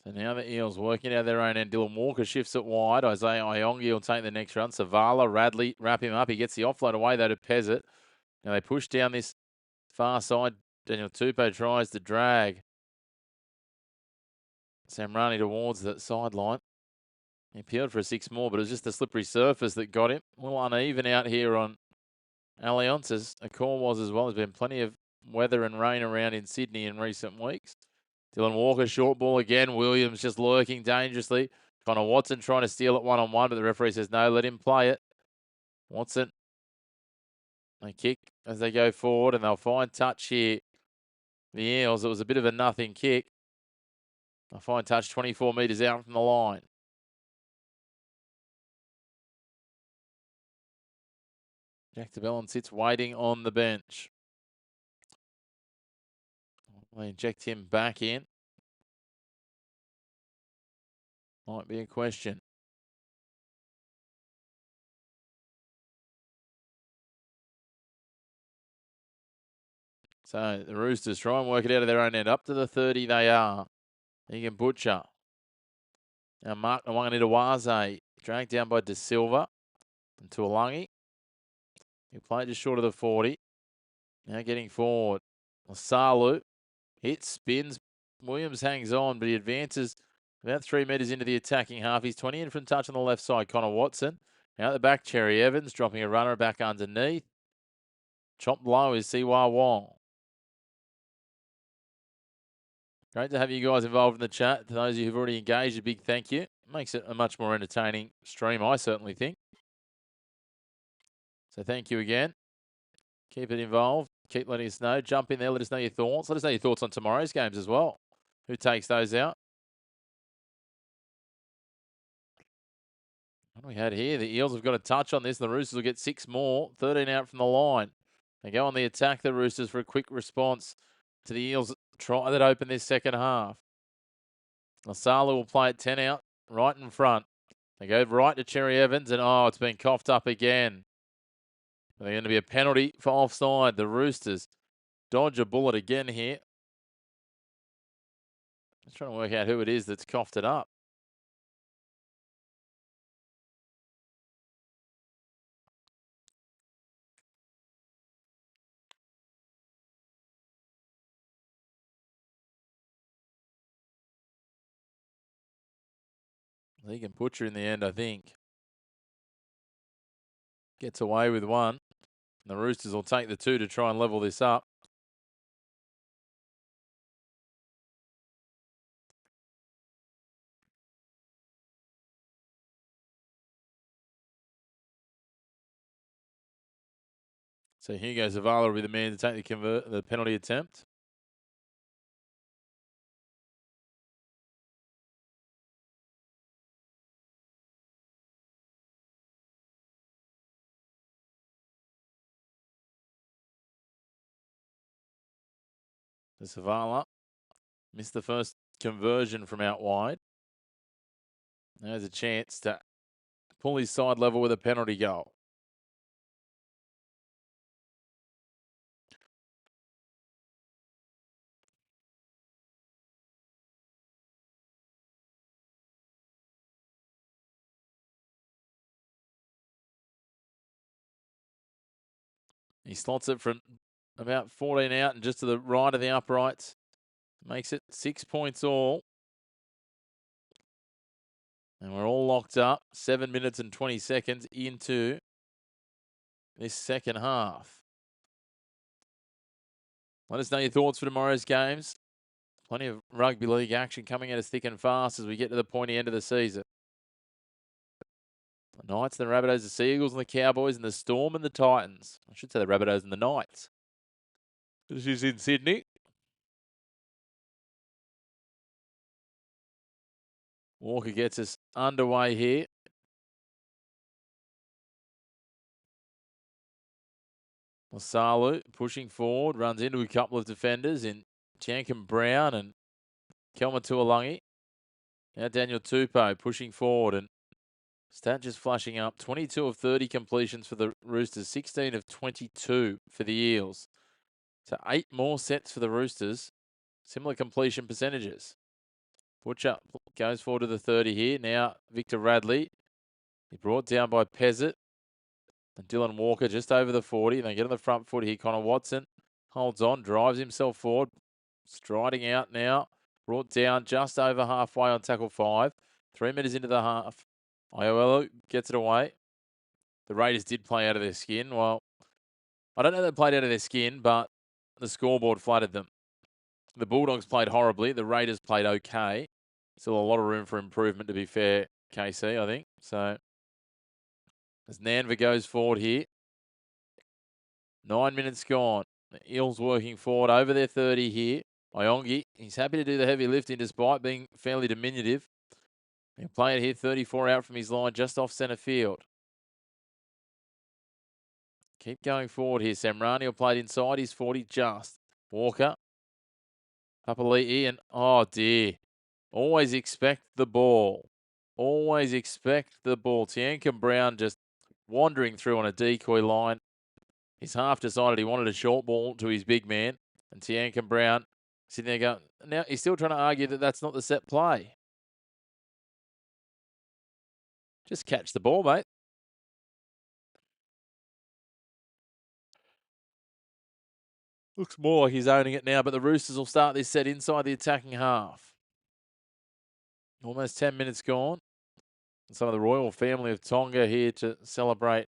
So now the Eels working out their own end. Dylan Walker shifts it wide. Isaiah Iongi will take the next run. Savala, Radley, wrap him up. He gets the offload away, though, to Pezzett. Now they push down this far side. Daniel Tupou tries to drag Samrani towards the sideline. He appealed for a 6 more, but it was just the slippery surface that got him. A little uneven out here on Allianz, as a call was as well. There's been plenty of weather and rain around in Sydney in recent weeks. Dylan Walker, short ball again. Williams just lurking dangerously. Connor Watson trying to steal it one-on-one, but the referee says no, let him play it. Watson They kick as they go forward, and they'll find touch here. The Eels, it was a bit of a nothing kick. They'll find touch 24 metres out from the line. Jack DeBellin sits waiting on the bench. They inject him back in. Might be a question. So the Roosters try and work it out of their own end. Up to the 30 they are. Egan Butcher. Now Mark Nwanganidawaze dragged down by De Silva and Tuolangi. He played just short of the 40. Now getting forward. Salu hits, spins. Williams hangs on, but he advances about 3 metres into the attacking half. He's 20 in from touch on the left side. Connor Watson. Out the back, Cherry Evans dropping a runner back underneath. Chopped low is Siwa Wong. Great to have you guys involved in the chat. To those of you who've already engaged, a big thank you. Makes it a much more entertaining stream, I certainly think. So thank you again. Keep it involved. Keep letting us know. Jump in there. Let us know your thoughts. Let us know your thoughts on tomorrow's games as well. Who takes those out? What do we had here? The Eels have got a touch on this. The Roosters will get 6 more. 13 out from the line. They go on the attack, the Roosters, for a quick response to the Eels' try that opened this second half. Lasala will play it 10 out, right in front. They go right to Cherry Evans, and it's been coughed up again. They're going to be a penalty for offside. The Roosters dodge a bullet again here. Just trying to work out who it is that's coughed it up. Egan Butcher in the end, I think. Gets away with one. And the Roosters will take the 2 to try and level this up. So Hugo Zavala will be the man to take the penalty attempt. The Zavala missed the first conversion from out wide. There's a chance to pull his side level with a penalty goal. He slots it from about 14 out and just to the right of the uprights. Makes it 6 points all. And we're all locked up. 7 minutes and 20 seconds into this second half. Let us know your thoughts for tomorrow's games. Plenty of rugby league action coming at us thick and fast as we get to the pointy end of the season. The Knights, the Rabbitohs, the Seagulls, and the Cowboys, and the Storm and the Titans. I should say the Rabbitohs and the Knights. This is in Sydney. Walker gets us underway here. Masalu pushing forward, runs into a couple of defenders in Jankum Brown and Kelma Tuolangi. Now Daniel Tupou pushing forward, and stat just flashing up. 22 of 30 completions for the Roosters, 16 of 22 for the Eels. So 8 more sets for the Roosters. Similar completion percentages. Butcher goes forward to the 30 here. Now Victor Radley. He brought down by Pezzett. And Dylan Walker just over the 40. They get on the front foot here. Connor Watson holds on, drives himself forward. Striding out now. Brought down just over halfway on tackle 5. 3 metres into the half. Iowello gets it away. The Raiders did play out of their skin. Well, I don't know they played out of their skin, but the scoreboard flattered them. The Bulldogs played horribly. The Raiders played okay. Still a lot of room for improvement, to be fair, KC, I think. So as Nanva goes forward here, 9 minutes gone. The Eels working forward over their 30 here. Iongi, he's happy to do the heavy lifting despite being fairly diminutive. He'll play it here 34 out from his line just off centre field. Keep going forward here. Samrani will play it inside his 40 just. Walker. Papali'i and oh dear. Always expect the ball. Always expect the ball. Tianka Brown just wandering through on a decoy line. He's half decided he wanted a short ball to his big man. And Tianka Brown sitting there going, now he's still trying to argue that that's not the set play. Just catch the ball, mate. Looks more like he's owning it now, but the Roosters will start this set inside the attacking half. Almost 10 minutes gone. And some of the royal family of Tonga here to celebrate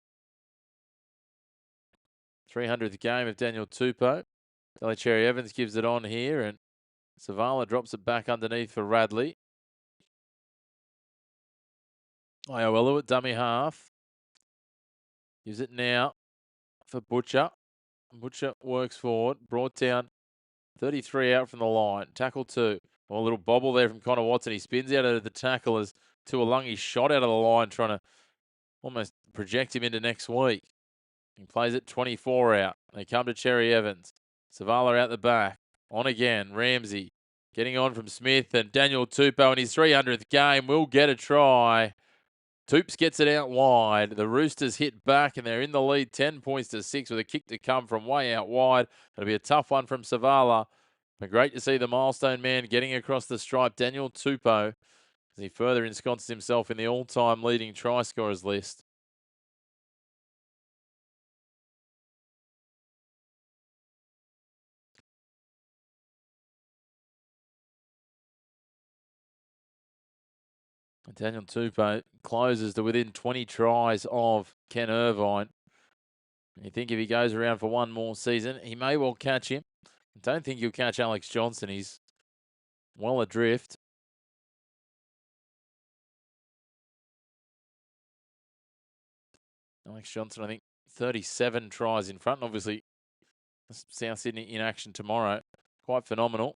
300th game of Daniel Tupou. Cherry Evans gives it on here, and Savala drops it back underneath for Radley. Iowelu at dummy half. Gives it now for Butcher. Butcher works forward. Brought down 33 out from the line. Tackle 2. Well, a little bobble there from Connor Watson. He spins out of the tackle as Tuolungi shot out of the line, trying to almost project him into next week. He plays it 24 out. They come to Cherry Evans. Savala out the back. On again. Ramsey getting on from Smith, and Daniel Tupou in his 300th game will get a try. Toops gets it out wide. The Roosters hit back, and they're in the lead 10 points to 6 with a kick to come from way out wide. It'll be a tough one from Savala. But great to see the milestone man getting across the stripe, Daniel Tupou, as he further ensconces himself in the all-time leading try scorers list. Daniel Tupou closes to within 20 tries of Ken Irvine. You think if he goes around for one more season, he may well catch him. I don't think he'll catch Alex Johnson. He's well adrift. Alex Johnson, I think, 37 tries in front. Obviously, South Sydney in action tomorrow. Quite phenomenal.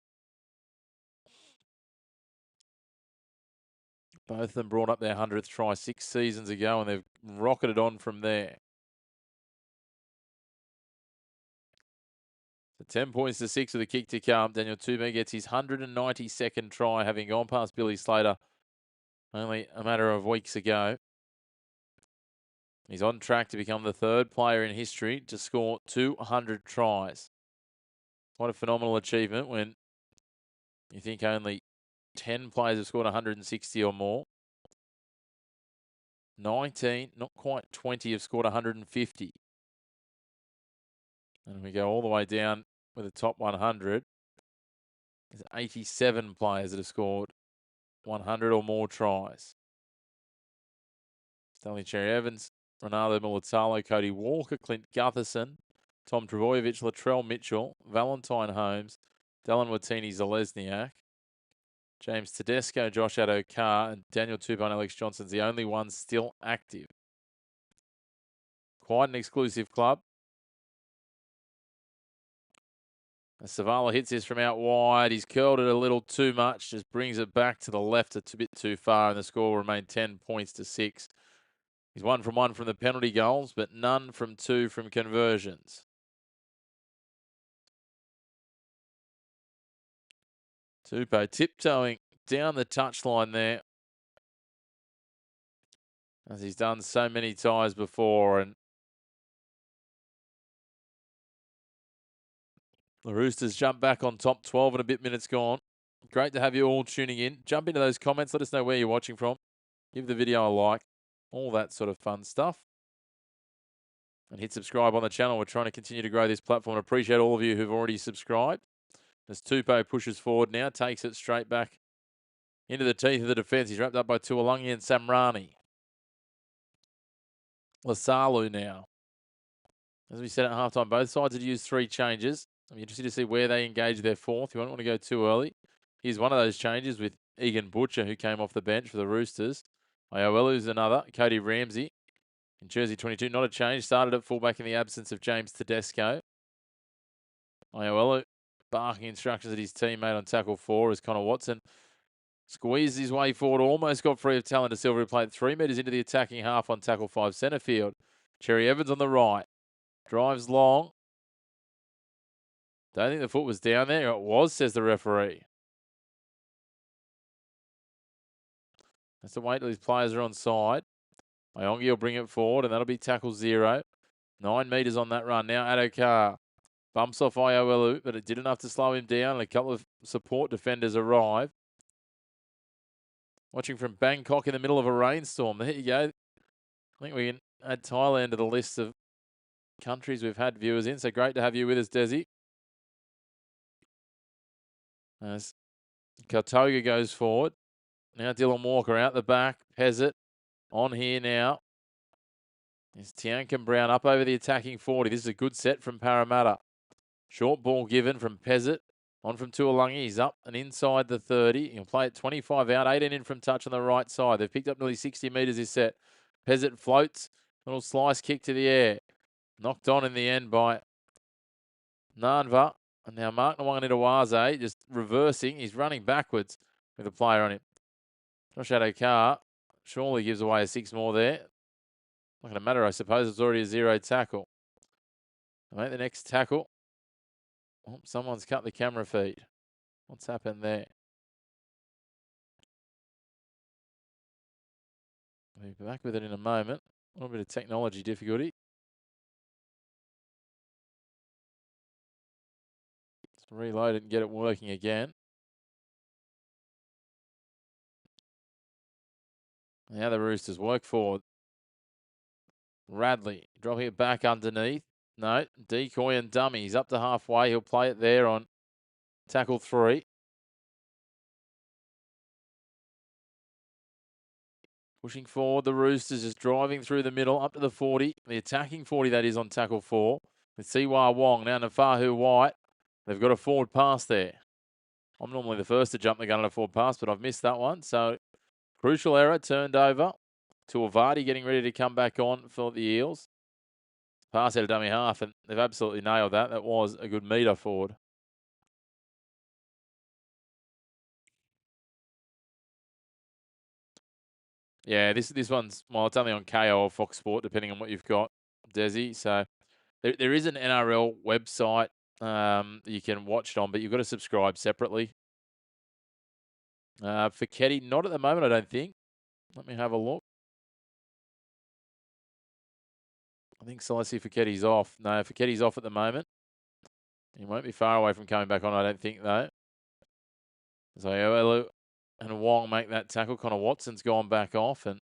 Both of them brought up their 100th try 6 seasons ago, and they've rocketed on from there. So 10 points to 6 with a kick to come. Daniel Tupou gets his 192nd try, having gone past Billy Slater only a matter of weeks ago. He's on track to become the 3rd player in history to score 200 tries. What a phenomenal achievement when you think only 10 players have scored 160 or more. 19, not quite 20, have scored 150. And we go all the way down with the top 100. There's 87 players that have scored 100 or more tries. Stanley Cherry Evans, Ronaldo Militalo, Cody Walker, Clint Gutherson, Tom Trebojevic, Latrell Mitchell, Valentine Holmes, Dylan Watini-Zalesniak, James Tedesco, Josh Addo-Carr, and Daniel Tupou and Alex Johnson's the only ones still active. Quite an exclusive club. As Savala hits this from out wide, he's curled it a little too much, just brings it back to the left a bit too far, and the score will remain 10 points to 6. He's 1 from 1 from the penalty goals, but none from 2 from conversions. Tupou tiptoeing down the touchline there, as he's done so many times before, and the Roosters jump back on top, 12 and a bit minutes gone. Great to have you all tuning in. Jump into those comments. Let us know where you're watching from. Give the video a like. All that sort of fun stuff. And hit subscribe on the channel. We're trying to continue to grow this platform. I appreciate all of you who've already subscribed. As Tupou pushes forward now, takes it straight back into the teeth of the defence. He's wrapped up by Tuolungi and Samrani. Lasalu now. As we said at halftime, both sides had used 3 changes. I'm interested to see where they engage their 4th. You won't want to go too early. Here's one of those changes with Egan Butcher, who came off the bench for the Roosters. Iowelu's another. Cody Ramsey in jersey 22. Not a change. Started at fullback in the absence of James Tedesco. Iowella barking instructions at his teammate on tackle 4 as Connor Watson squeezed his way forward, almost got free of Talon De Silva, who played 3 metres into the attacking half on tackle 5 centre field. Cherry Evans on the right. Drives long. Don't think the foot was down there. It was, says the referee. That's to wait till his players are on side. Iongi will bring it forward, and that'll be tackle 0. 9 metres on that run. Now Adokar bumps off Iowelu, but it did enough to slow him down. And a couple of support defenders arrive. Watching from Bangkok in the middle of a rainstorm. There you go. I think we can add Thailand to the list of countries we've had viewers in. So great to have you with us, Desi. As Kautoga goes forward. Now Dylan Walker out the back. Pezzett on here now. Is Tiankin Brown up over the attacking 40. This is a good set from Parramatta. Short ball given from Pezzett. On from Tuolangi. He's up and inside the 30. He'll play it 25 out. 18 in from touch on the right side. They've picked up nearly 60 metres this set. Pezzett floats. Little slice kick to the air. Knocked on in the end by Nanva. And now Mark Nwanganidawaze just reversing. He's running backwards with a player on him. Josh Adokar surely gives away a 6 more there. Not going to matter, I suppose. It's already a 0 tackle. Make the next tackle. Oh, someone's cut the camera feed. What's happened there? We'll be back with it in a moment. A little bit of technology difficulty. Let's reload it and get it working again. Now the Roosters work forward. Radley dropping it back underneath. No, decoy and dummy. He's up to halfway. He'll play it there on tackle 3. Pushing forward, the Roosters is driving through the middle up to the 40. The attacking 40, that is, on tackle 4. With Siwa Wong. Now Nafahu White. They've got a forward pass there. I'm normally the first to jump the gun on a forward pass, but I've missed that one. So, crucial error turned over to Avadi getting ready to come back on for the Eels. Pass out of dummy half, and they've absolutely nailed that. That was a good metre forward. Yeah, this one's, well, it's only on KO or Fox Sport, depending on what you've got, Desi. So there is an NRL website you can watch it on, but you've got to subscribe separately. For Ketty, not at the moment, I don't think. Let me have a look. I think Celestia Faketti's off. No, Faketti's off at the moment. He won't be far away from coming back on, I don't think, though. So and Wong make that tackle. Connor Watson's gone back off, and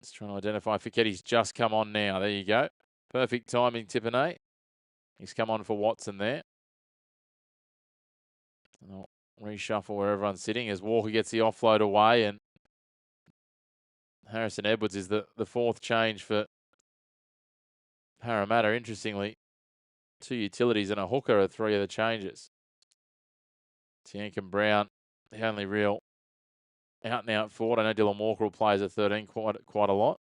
just trying to identify. Faketti's just come on now. There you go. Perfect timing, Tippinay. He's come on for Watson there. And I'll reshuffle where everyone's sitting as Walker gets the offload away, and Harrison Edwards is the 4th change for Parramatta. Interestingly, 2 utilities and a hooker are 3 of the changes. Tiankin Brown, the only real out and out forward. I know Dylan Walker will play as a 13 quite a lot.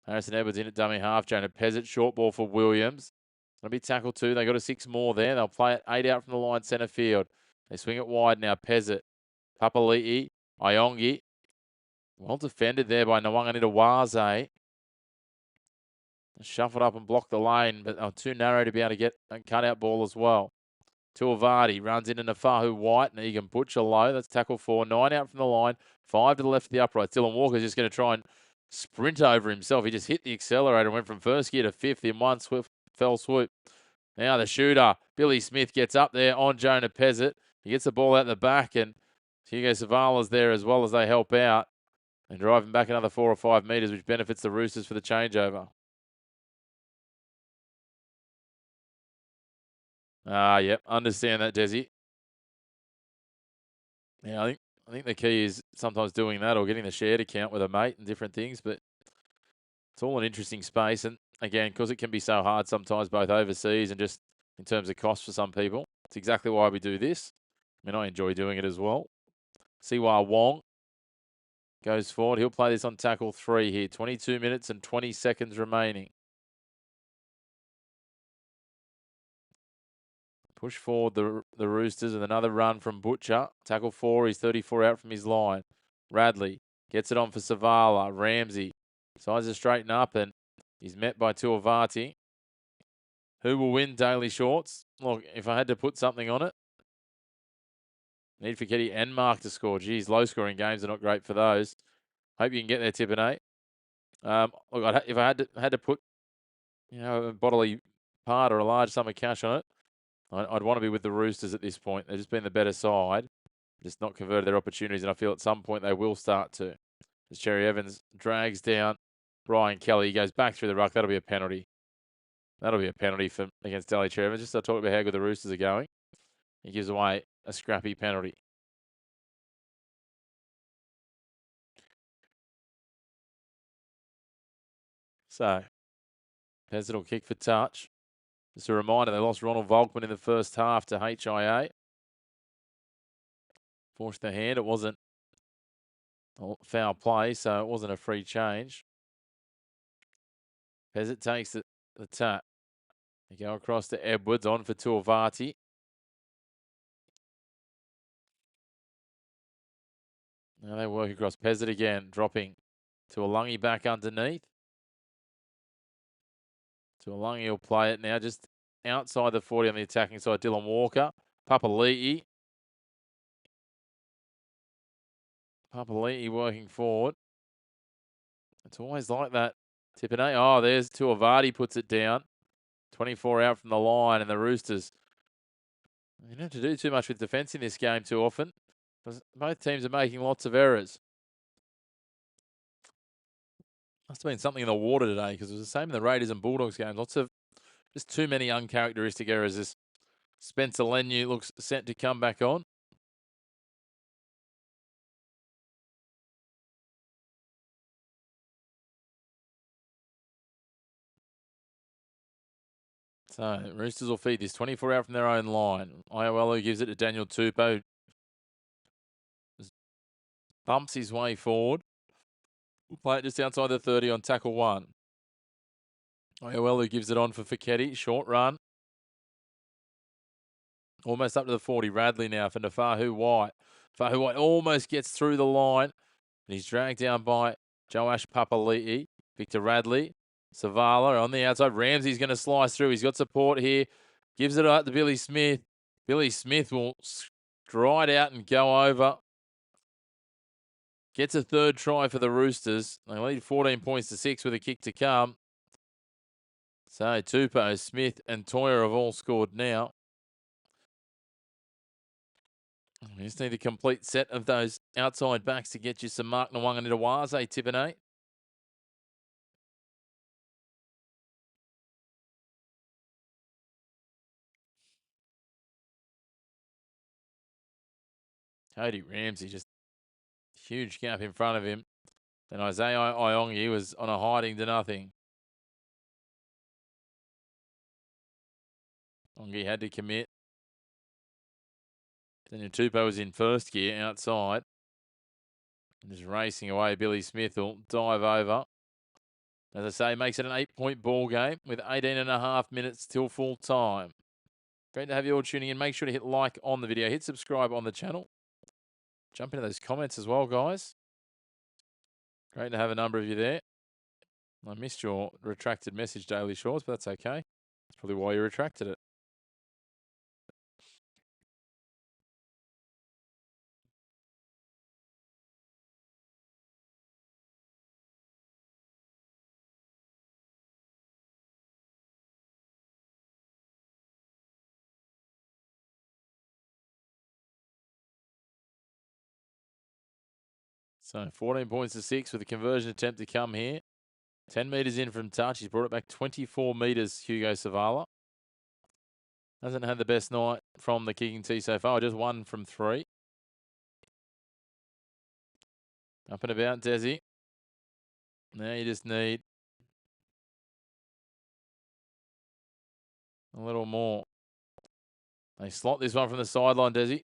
Harrison Edwards in at dummy half. Jonah Pezzett, short ball for Williams. It'll be tackle 2. They got a 6 more there. They'll play it 8 out from the line centre field. They swing it wide now. Pezzett, Papali'i, Iongi. Well defended there by Nwanganidawaze. Shuffled up and blocked the lane, but they're too narrow to be able to get a cut-out ball as well. Tuavadi runs into Nafahu White and Egan Butcher low. That's tackle 4. 9 out from the line. 5 to the left of the upright. Dylan Walker's just going to try and sprint over himself. He just hit the accelerator and went from 1st gear to 5th in one fell swoop. Now the shooter, Billy Smith, gets up there on Jonah Pezzett. He gets the ball out the back, and Hugo Savala's there as well as they help out and drive him back another 4 or 5 metres, which benefits the Roosters for the changeover. Yep, understand that, Desi. Yeah, I think the key is sometimes doing that or getting the shared account with a mate and different things, but it's all an interesting space. And again, because it can be so hard sometimes, both overseas and just in terms of cost for some people, it's exactly why we do this. I mean, I enjoy doing it as well. Siwa Wong goes forward. He'll play this on tackle 3 here. 22 minutes and 20 seconds remaining. Push forward the Roosters with another run from Butcher. Tackle 4, he's 34 out from his line. Radley gets it on for Savala. Ramsey decides to straighten up, and he's met by Tuivati. Who will win Daily Shorts? Look, if I had to put something on it, need Fiketti and Mark to score. Geez, low-scoring games are not great for those. Hope you can get there, Tippin, eh? Look, if I had to put, a bodily part or a large sum of cash on it, I'd want to be with the Roosters at this point. They've just been the better side, just not converted their opportunities, and I feel at some point they will start to. As Cherry Evans drags down Brian Kelly, he goes back through the ruck. That'll be a penalty. That'll be a penalty against Daly Cherry Evans. Just to talk about how good the Roosters are going. He gives away a scrappy penalty. So, Pezzett will kick for touch. Just a reminder, they lost Ronald Volkman in the first half to HIA. Forced the hand. It wasn't a foul play, so it wasn't a free change. Pezzett takes the tap. They go across to Edwards, on for Tuivati. Now they work across Pezzett again, dropping Tuilagi back underneath. Tuilagi will play it now just outside the 40 on the attacking side. Dylan Walker. Papali'i working forward. It's always like that. Tipping A. Oh, there's Tuivati puts it down. 24 out from the line, and the Roosters. You don't have to do too much with defence in this game too often. Both teams are making lots of errors. Must have been something in the water today, because it was the same in the Raiders and Bulldogs games. Lots of just too many uncharacteristic errors. This Spencer Leniu looks set to come back on. So Roosters will feed this 24 out from their own line. Iowelu gives it to Daniel Tupou. Bumps his way forward. We'll play it just outside the 30 on tackle 1. Iowelu gives it on for Fiketti. Short run. Almost up to the 40. Radley now for Nafahu White. Nafahu White almost gets through the line. And he's dragged down by Joash Papali'i. Victor Radley. Savala on the outside. Ramsey's going to slice through. He's got support here. Gives it out to Billy Smith. Billy Smith will stride out and go over. Gets a third try for the Roosters. They lead 14 points to 6 with a kick to come. So Tupou, Smith and Toyer have all scored now. We just need a complete set of those outside backs to get you some Mark Nawang and Itawaze, Tippin. Cody Ramsey, just huge gap in front of him. And Isaiah Iongi was on a hiding to nothing. Iongi had to commit. Daniel Tupou was in first gear outside. And just racing away. Billy Smith will dive over. As I say, makes it an 8-point ball game with 18.5 minutes till full time. Great to have you all tuning in. Make sure to hit like on the video. Hit subscribe on the channel. Jump into those comments as well, guys. Great to have a number of you there. I missed your retracted message, Daily Shorts, but that's okay. That's probably why you retracted it. So 14 points to 6 with a conversion attempt to come here. 10 metres in from touch. He's brought it back 24 metres, Hugo Savala. Hasn't had the best night from the kicking tee so far. Just 1 from 3. Up and about, Desi. Now you just need a little more. They slot this one from the sideline, Desi.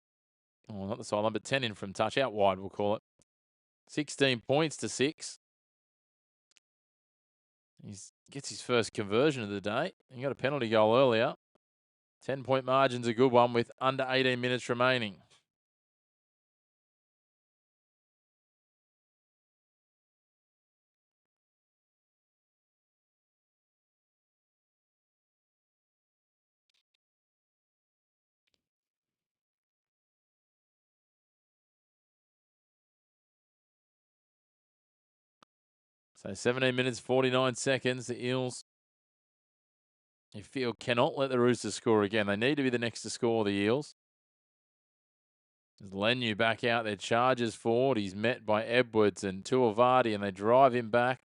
Oh, not the sideline, but 10 in from touch. Out wide, we'll call it. 16 points to 6. He gets his first conversion of the day. He got a penalty goal earlier. 10-point margin's a good one with under 18 minutes remaining. So 17 minutes, 49 seconds. The Eels, you feel, cannot let the Roosters score again. They need to be the next to score, the Eels. There's Lenu back out there, charges forward. He's met by Edwards and Tuivasa, and they drive him back.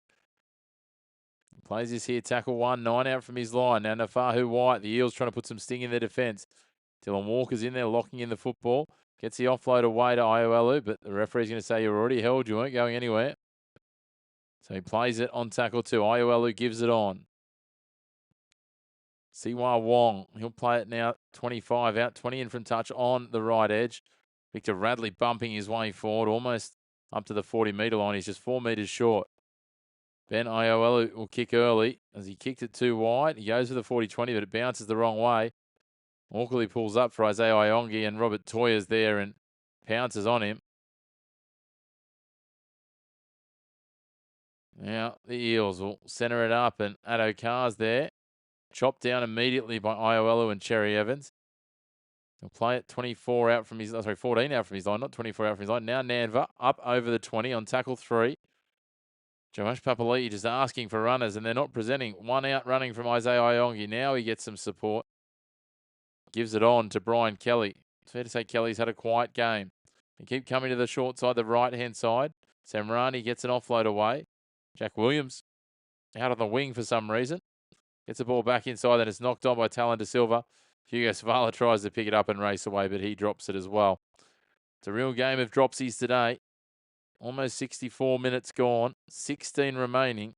He plays this here, tackle 1, 9 out from his line. Now Nafahu White, the Eels trying to put some sting in their defence. Dylan Walker's in there, locking in the football. Gets the offload away to Iowelu, but the referee's going to say, you're already held, you weren't going anywhere. So he plays it on tackle 2. Iowelu gives it on. Siwa Wong, he'll play it now. 25 out, 20 in from touch on the right edge. Victor Radley bumping his way forward, almost up to the 40-metre line. He's just 4 metres short. Ben Iowelu will kick early as he kicked it too wide. He goes for the 40-20, but it bounces the wrong way. Auckley pulls up for Isaiah Iongi, and Robert Toya's there and pounces on him. Now the Eels will centre it up, and Addo Carr's there. Chopped down immediately by Iowelu and Cherry Evans. He'll play it 24 out from his, 14 out from his line, not 24 out from his line. Now Nanva up over the 20 on tackle 3. Joash Papali'i just asking for runners, and they're not presenting. 1 out running from Isaiah Iongi. Now he gets some support. Gives it on to Brian Kelly. It's fair to say Kelly's had a quiet game. They keep coming to the short side, the right-hand side. Samrani gets an offload away. Jack Williams out on the wing for some reason. Gets the ball back inside, then it's knocked on by Talon De Silva. Hugo Savala tries to pick it up and race away, but he drops it as well. It's a real game of dropsies today. Almost 64 minutes gone, 16 remaining,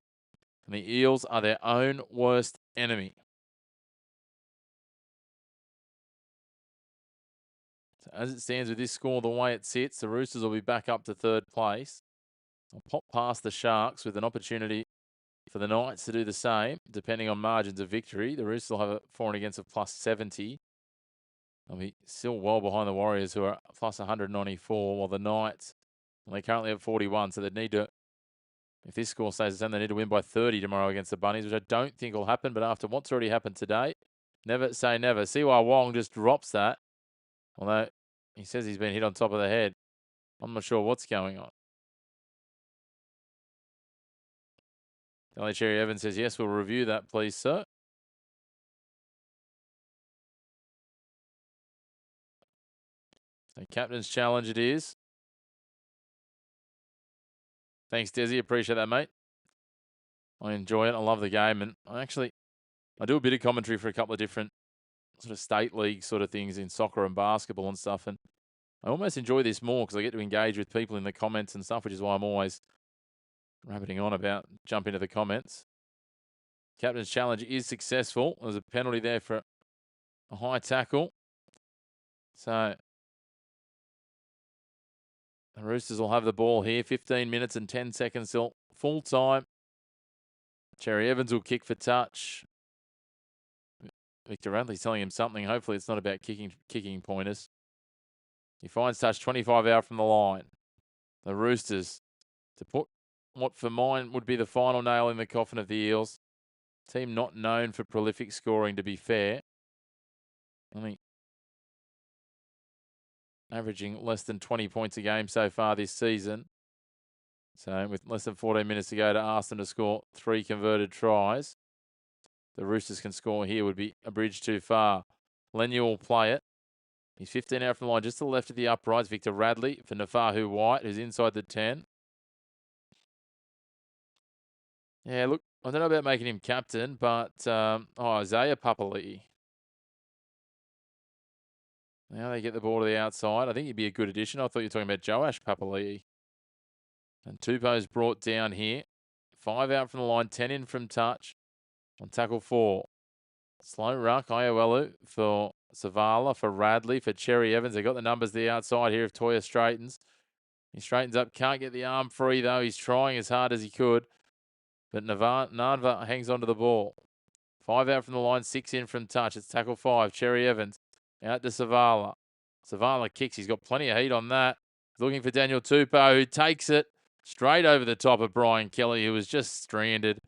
and the Eels are their own worst enemy. So as it stands with this score, the way it sits, the Roosters will be back up to 3rd place. I'll pop past the Sharks with an opportunity for the Knights to do the same, depending on margins of victory. The Roosters will have a for and against of plus 70. They'll be still well behind the Warriors, who are plus 194, while the Knights, well, they currently have 41. So they need to, if this score stays the same, they need to win by 30 tomorrow against the Bunnies, which I don't think will happen. But after what's already happened today, never say never. Siwa Wong just drops that, although he says he's been hit on top of the head. I'm not sure what's going on. Ellie Cherry Evans says, yes, we'll review that, please, sir. So captain's challenge it is. Thanks, Desi. Appreciate that, mate. I enjoy it. I love the game. And I do a bit of commentary for a couple of different sort of state league sort of things in soccer and basketball and stuff. And I almost enjoy this more because I get to engage with people in the comments and stuff, which is why I'm always rabbiting on about jump into the comments. Captain's challenge is successful. There was a penalty there for a high tackle. So the Roosters will have the ball here. 15 minutes and 10 seconds till full time. Cherry Evans will kick for touch. Victor Radley's telling him something. Hopefully it's not about kicking pointers. He finds touch 25 out from the line. The Roosters to put what for mine would be the final nail in the coffin of the Eels. Team not known for prolific scoring, to be fair. Only averaging less than 20 points a game so far this season. So with less than 14 minutes to go to ask them to score 3 converted tries. The Roosters can score here would be a bridge too far. Lenu will play it. He's 15 out from the line, just to the left of the uprights. Victor Radley for Nafahu White, who's inside the 10. Yeah, look, I don't know about making him captain, but Isaiah Papali'i. Now they get the ball to the outside. I think he'd be a good addition. I thought you were talking about Joash Papali'i. And Tupou's brought down here. 5 out from the line, 10 in from touch. On tackle 4. Slow ruck, Iowelu for Savala, for Radley, for Cherry Evans. They got the numbers the outside here if Toya straightens. He straightens up, can't get the arm free though. He's trying as hard as he could. But Nadva hangs onto the ball. 5 out from the line, 6 in from touch. It's tackle 5. Cherry Evans out to Savala. Savala kicks. He's got plenty of heat on that. He's looking for Daniel Tupou, who takes it straight over the top of Brian Kelly, who was just stranded.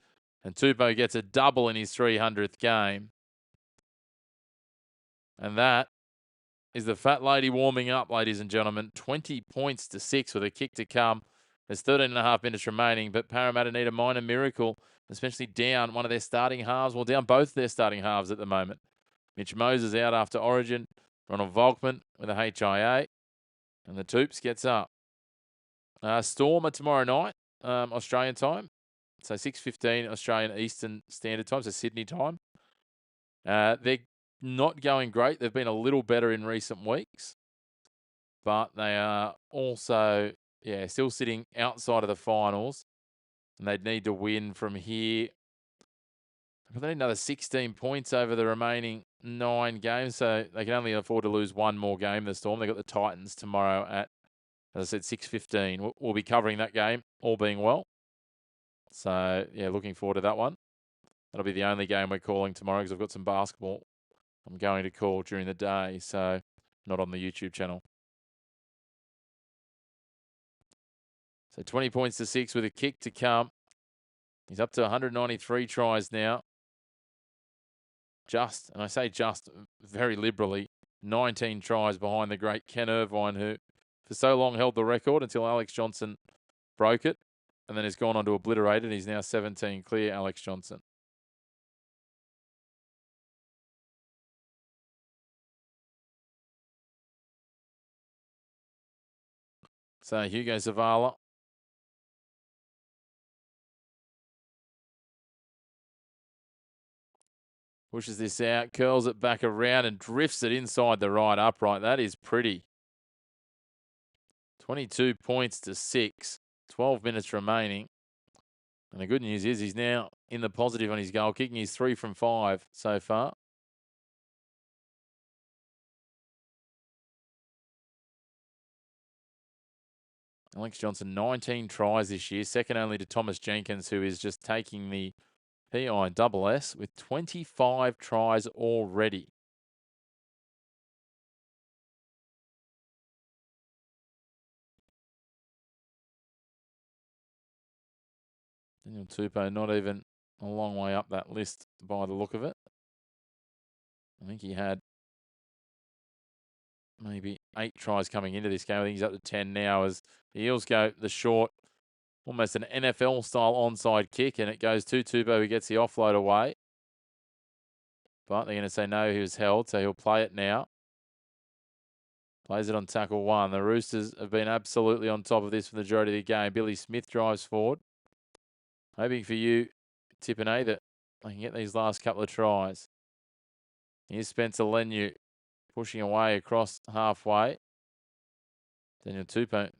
And Tupou gets a double in his 300th game. And that is the fat lady warming up, ladies and gentlemen. 20 points to 6 with a kick to come. There's 13.5 minutes remaining, but Parramatta need a minor miracle, especially down one of their starting halves. Well, down both their starting halves at the moment. Mitch Moses out after Origin. Ronald Volkman with a HIA. And the Toops gets up. Storm are tomorrow night, Australian time. So 6:15 Australian Eastern Standard Time, so Sydney time. They're not going great. They've been a little better in recent weeks. But they are also, still sitting outside of the finals. And they'd need to win from here. But they need another 16 points over the remaining 9 games. So they can only afford to lose one more game, the Storm. They've got the Titans tomorrow at, as I said, 6:15. We'll be covering that game, all being well. So, looking forward to that one. That'll be the only game we're calling tomorrow because I've got some basketball I'm going to call during the day. So, not on the YouTube channel. So 20 points to 6 with a kick to come. He's up to 193 tries now. And I say just very liberally, 19 tries behind the great Ken Irvine, who for so long held the record until Alex Johnson broke it and then has gone on to obliterate it. He's now 17 clear, Alex Johnson. So Hugo Zavala. Pushes this out, curls it back around and drifts it inside the right upright. That is pretty. 22 points to 6. 12 minutes remaining. And the good news is he's now in the positive on his goal kicking. He's 3 from 5 so far. Alex Johnson, 19 tries this year, second only to Thomas Jenkins, who is just taking the PISS with 25 tries already. Daniel Tupou not even a long way up that list by the look of it. I think he had maybe 8 tries coming into this game. I think he's up to 10 now as the Eels go the short, almost an NFL-style onside kick, and it goes to Tupou, who gets the offload away. But they're going to say no, he was held, so he'll play it now. Plays it on tackle 1. The Roosters have been absolutely on top of this for the majority of the game. Billy Smith drives forward. Hoping for you, Tippine, that they can get these last couple of tries. Here's Spencer Leniu pushing away across halfway. Daniel Tupou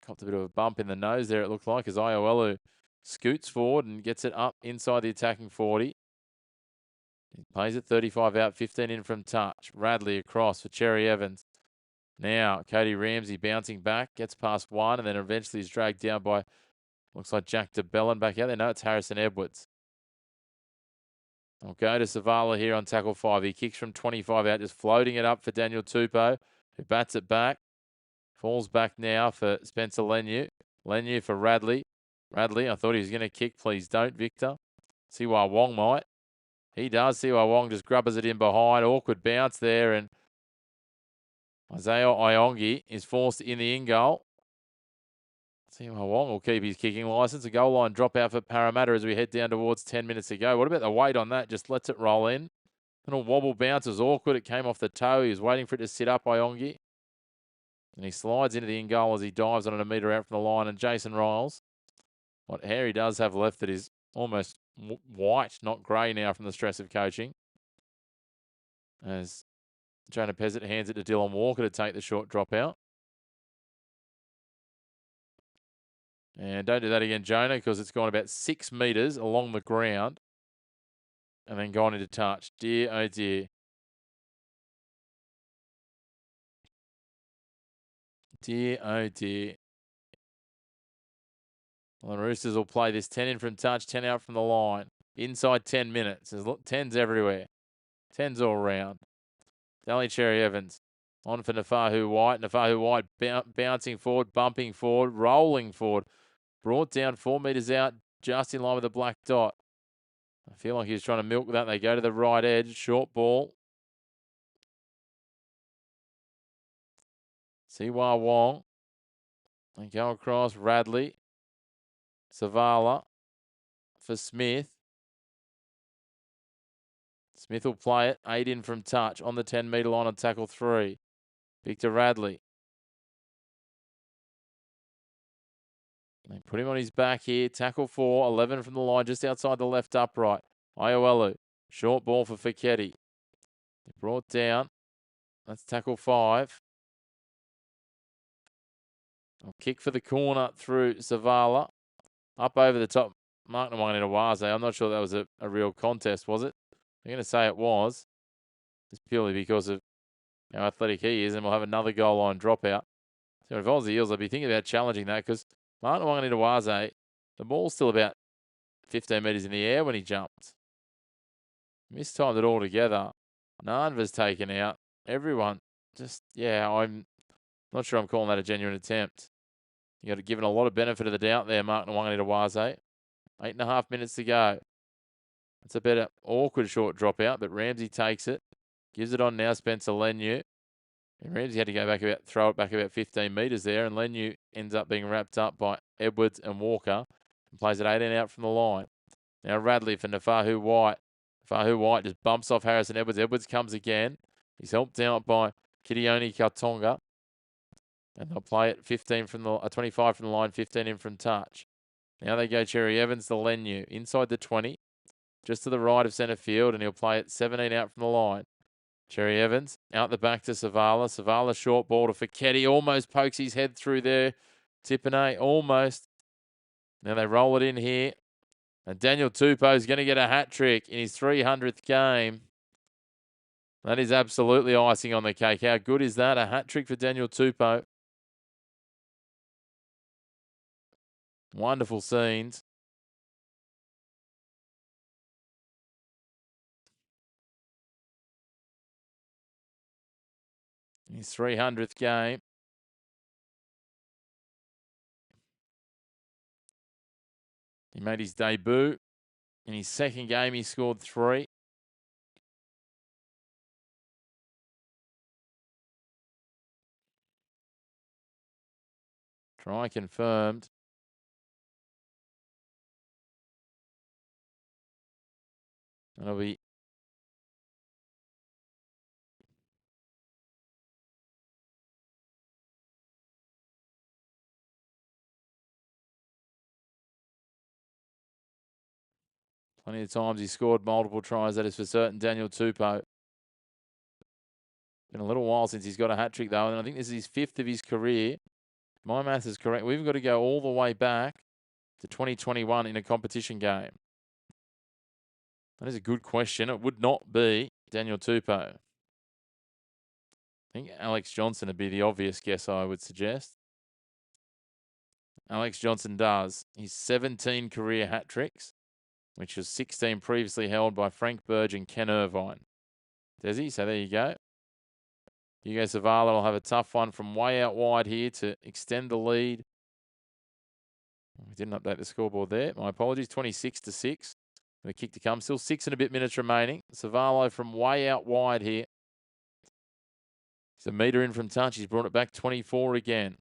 copped a bit of a bump in the nose there, it looked like, as Iowelu scoots forward and gets it up inside the attacking 40. He plays it 35 out, 15 in from touch. Radley across for Cherry Evans. Now, Cody Ramsey bouncing back, gets past 1, and then eventually is dragged down by, looks like Jack DeBellin back out there. No, it's Harrison Edwards. I'll go to Savala here on tackle 5. He kicks from 25 out, just floating it up for Daniel Tupou, who bats it back. Falls back now for Spencer Leniu. Leniu for Radley. Radley, I thought he was going to kick. Please don't, Victor. Siwa Wong might. He does. Siwa Wong just grubbers it in behind. Awkward bounce there, and Isaiah Iongi is forced in the in-goal. Siwa Wong will keep his kicking license. A goal line dropout for Parramatta as we head down towards 10 minutes to go. What about the weight on that? Just lets it roll in. Little wobble bounce was awkward. It came off the toe. He was waiting for it to sit up, Iongi. And he slides into the in-goal as he dives on it a metre out from the line. And Jason Riles, what hair he does have left that is almost white, not grey now from the stress of coaching. As Jonah Pezzett hands it to Dylan Walker to take the short dropout. And don't do that again, Jonah, because it's gone about 6 metres along the ground and then gone into touch. Dear, oh dear. Dear, oh dear. Well, the Roosters will play this 10 in from touch, 10 out from the line. Inside 10 minutes. There's 10s everywhere. 10s all round. Daly Cherry Evans on for Nafahu White. Nafahu White bouncing forward, bumping forward, rolling forward. Brought down 4 metres out, just in line with the black dot. I feel like he was trying to milk that. They go to the right edge. Short ball. Siwa Wong. They go across. Radley. Savala for Smith. Smith will play it. 8 in from touch on the 10-metre line on tackle 3. Victor Radley. They put him on his back here. Tackle 4. 11 from the line just outside the left upright. Iowelu. Short ball for Fiketti. Brought down. That's tackle 5. Kick for the corner through Savala. Up over the top. Mark Nawanganitawaze. I'm not sure that was a real contest, was it? I'm going to say it was. Just purely because of how athletic he is, and we'll have another goal line dropout. So if I was the Eels, I'd be thinking about challenging that because Mark Nawanganitawaze, the ball's still about 15 metres in the air when he jumped. Mistimed it all together. Nanva's taken out. Everyone just, I'm not sure I'm calling that a genuine attempt. You got to give it a lot of benefit of the doubt there, Mark Nawanganitawaze. 8.5 minutes to go. It's a bit of awkward short dropout, but Ramsey takes it. Gives it on now, Spencer Leniu. And Ramsey had to throw it back about 15 metres there, and Leniu ends up being wrapped up by Edwards and Walker and plays it 18 out from the line. Now Radley for Nafahu White. Nafahu White just bumps off Harrison Edwards. Edwards comes again. He's helped out by Kitioni Kautonga. And they'll play it 25 from the line, 15 in from touch. Now they go Cherry Evans to Leniu. Inside the 20. Just to the right of centre field, and he'll play it 17 out from the line. Cherry Evans out the back to Savala. Savala short ball to Fiketti. Almost pokes his head through there. Tipene, almost. Now they roll it in here. And Daniel Tupou is going to get a hat trick in his 300th game. That is absolutely icing on the cake. How good is that? A hat trick for Daniel Tupou. Wonderful scenes. His 300th game. He made his debut. In his second game, he scored 3. Try confirmed. That'll be plenty of times he scored multiple tries, that is for certain. Daniel Tupou. Been a little while since he's got a hat trick though, and I think this is his 5th of his career. My math is correct. We've got to go all the way back to 2021 in a competition game. That is a good question. It would not be Daniel Tupou. I think Alex Johnson would be the obvious guess, I would suggest. Alex Johnson does. He's 17 career hat tricks, which was 16 previously held by Frank Burge and Ken Irvine. Does he? So there you go. Hugo Savala will have a tough one from way out wide here to extend the lead. We didn't update the scoreboard there. My apologies. 26-6. The kick to come. Still 6 and a bit minutes remaining. Savala from way out wide here. He's a metre in from touch. He's brought it back 24 again.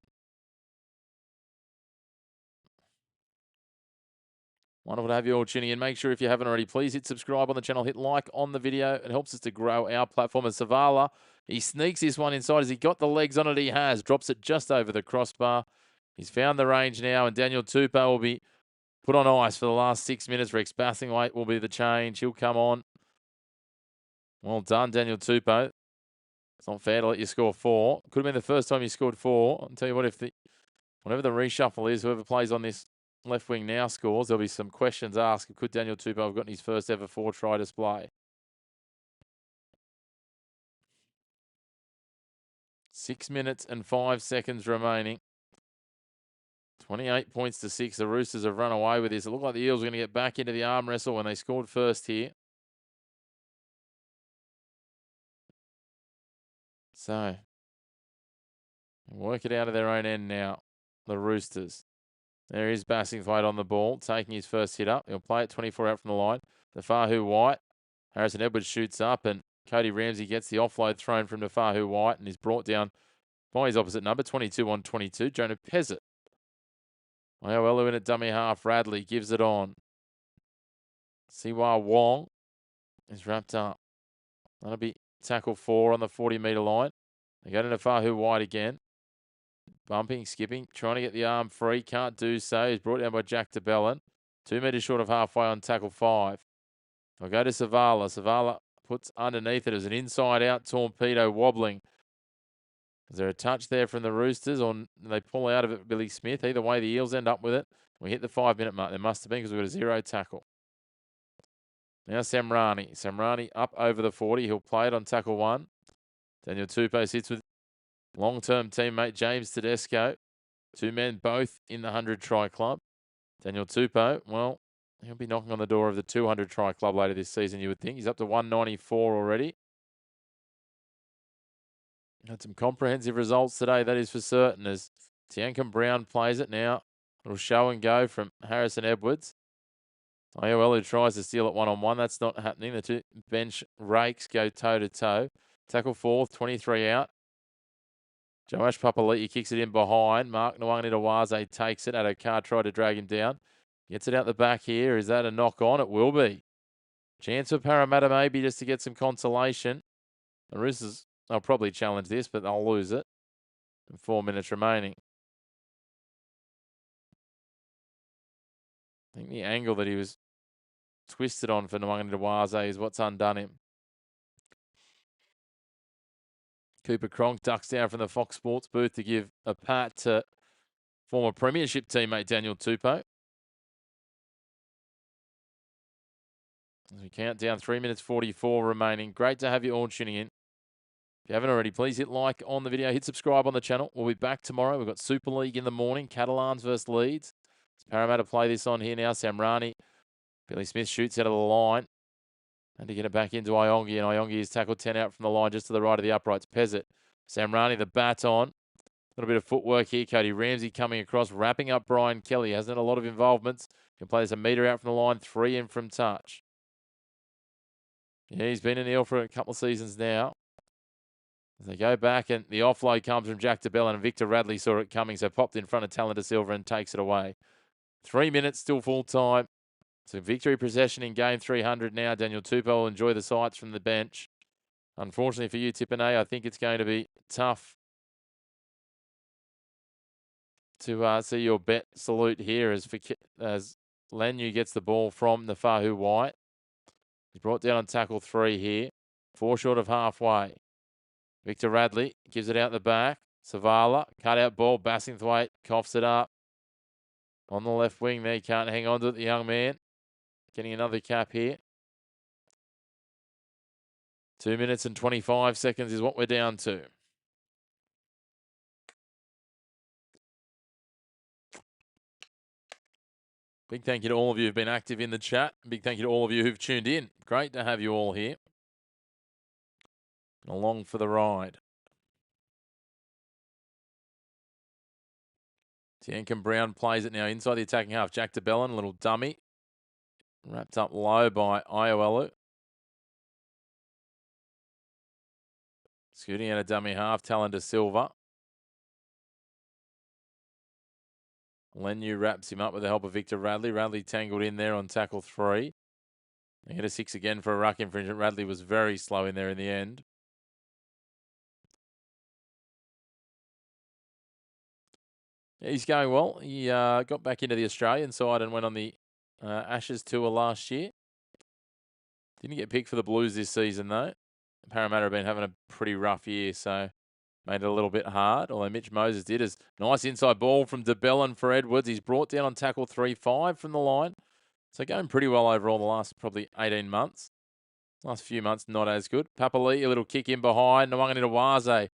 Wonderful to have you all tuning in. Make sure if you haven't already, please hit subscribe on the channel. Hit like on the video. It helps us to grow our platform. And Savala, he sneaks this one inside. Has he got the legs on it? He has. Drops it just over the crossbar. He's found the range now, and Daniel Tupou will be put on ice for the last 6 minutes. Rex Bassingthwaighte will be the change. He'll come on. Well done, Daniel Tupou. It's not fair to let you score 4. Could have been the first time you scored 4. I'll tell you what, whatever the reshuffle is, whoever plays on this left wing now scores, there'll be some questions asked. Could Daniel Tupou have gotten his first ever 4-try display? 6 minutes and 5 seconds remaining. 28 points to 6. The Roosters have run away with this. It looked like the Eels were going to get back into the arm wrestle when they scored first here. So, work it out of their own end now, the Roosters. There is Bassingthwaite on the ball, taking his first hit up. He'll play it 24 out from the line. Nafahu White. Harrison Edwards shoots up, and Cody Ramsey gets the offload thrown from Nafahu White and is brought down by his opposite number, 22 on 22, Jonah Pezzett. Iowelu in a dummy half. Radley gives it on. Siwa Wong is wrapped up. That'll be tackle 4 on the 40-metre line. They go to Nafahu White again. Bumping, skipping, trying to get the arm free. Can't do so. He's brought down by Jack DeBellin. 2 metres short of halfway on tackle 5. They'll go to Savala. Savala puts underneath it as an inside-out torpedo wobbling. Is there a touch there from the Roosters, or they pull out of it, Billy Smith? Either way, the Eels end up with it. We hit the 5-minute mark. There must have been, because we've got a 0 tackle. Now Samrani. Samrani up over the 40. He'll play it on tackle 1. Daniel Tupou sits with long-term teammate James Tedesco. 2 men both in the 100-try club. Daniel Tupou, well, he'll be knocking on the door of the 200-try club later this season, you would think. He's up to 194 already. Had some comprehensive results today, that is for certain, as Tiankin Brown plays it now. It'll show and go from Harrison Edwards. Iowelu tries to steal it one-on-one. That's not happening. The two bench rakes go toe-to-toe. Tackle 4, 23 out. Joash Papali'i kicks it in behind. Mark Nwanganitawaze takes it. Adokar tried to drag him down. Gets it out the back here. Is that a knock-on? It will be. Chance for Parramatta maybe just to get some consolation. The Roosters, they'll probably challenge this, but they'll lose it. 4 minutes remaining. I think the angle that he was twisted on for Nwanganitawaze is what's undone him. Cooper Cronk ducks down from the Fox Sports booth to give a pat to former premiership teammate Daniel Tupou. As we count down, 3 minutes 44 remaining. Great to have you all tuning in. If you haven't already, please hit like on the video. Hit subscribe on the channel. We'll be back tomorrow. We've got Super League in the morning. Catalans versus Leeds. As Parramatta play this on here now. Samrani. Billy Smith shoots out of the line. And to get it back into Iongi. And Iongi is tackled 10 out from the line just to the right of the uprights. Pezzett. Samrani, the baton. A little bit of footwork here. Cody Ramsey coming across, wrapping up Brian Kelly. Hasn't had a lot of involvements. Can play this a metre out from the line. 3 in from touch. Yeah, he's been an Eel for a couple of seasons now. As they go back, and the offload comes from Jack DeBellin, and Victor Radley saw it coming, so popped in front of Talent Silva and takes it away. 3 minutes, still full time. So victory possession in game 300 now. Daniel Tupou will enjoy the sights from the bench. Unfortunately for you, Tipene, I think it's going to be tough to see your bet salute here as Lenu gets the ball from Nafahu White. He's brought down on tackle 3 here. 4 short of halfway. Victor Radley gives it out the back. Savala, cut out ball. Bassingthwaite coughs it up. On the left wing there, can't hang on to it, the young man. Getting another cap here. 2 minutes and 25 seconds is what we're down to. Big thank you to all of you who've been active in the chat. Big thank you to all of you who've tuned in. Great to have you all here. Along for the ride. Tiankin Brown plays it now inside the attacking half. Jack DeBellin, a little dummy. Wrapped up low by Iowelu. Scooting out a dummy half. Talent Silva. Lenu wraps him up with the help of Victor Radley. Radley tangled in there on tackle 3. They hit a 6 again for a ruck infringement. Radley was very slow in there in the end. Yeah, he's going well. He got back into the Australian side and went on the Ashes tour last year. Didn't get picked for the Blues this season, though. Parramatta have been having a pretty rough year, so made it a little bit hard. Although Mitch Moses did. As nice inside ball from DeBellin for Edwards. He's brought down on tackle 3, 5 from the line. So going pretty well overall the last probably 18 months. Last few months, not as good. Papali'i, a little kick in behind. Nwanganitawaze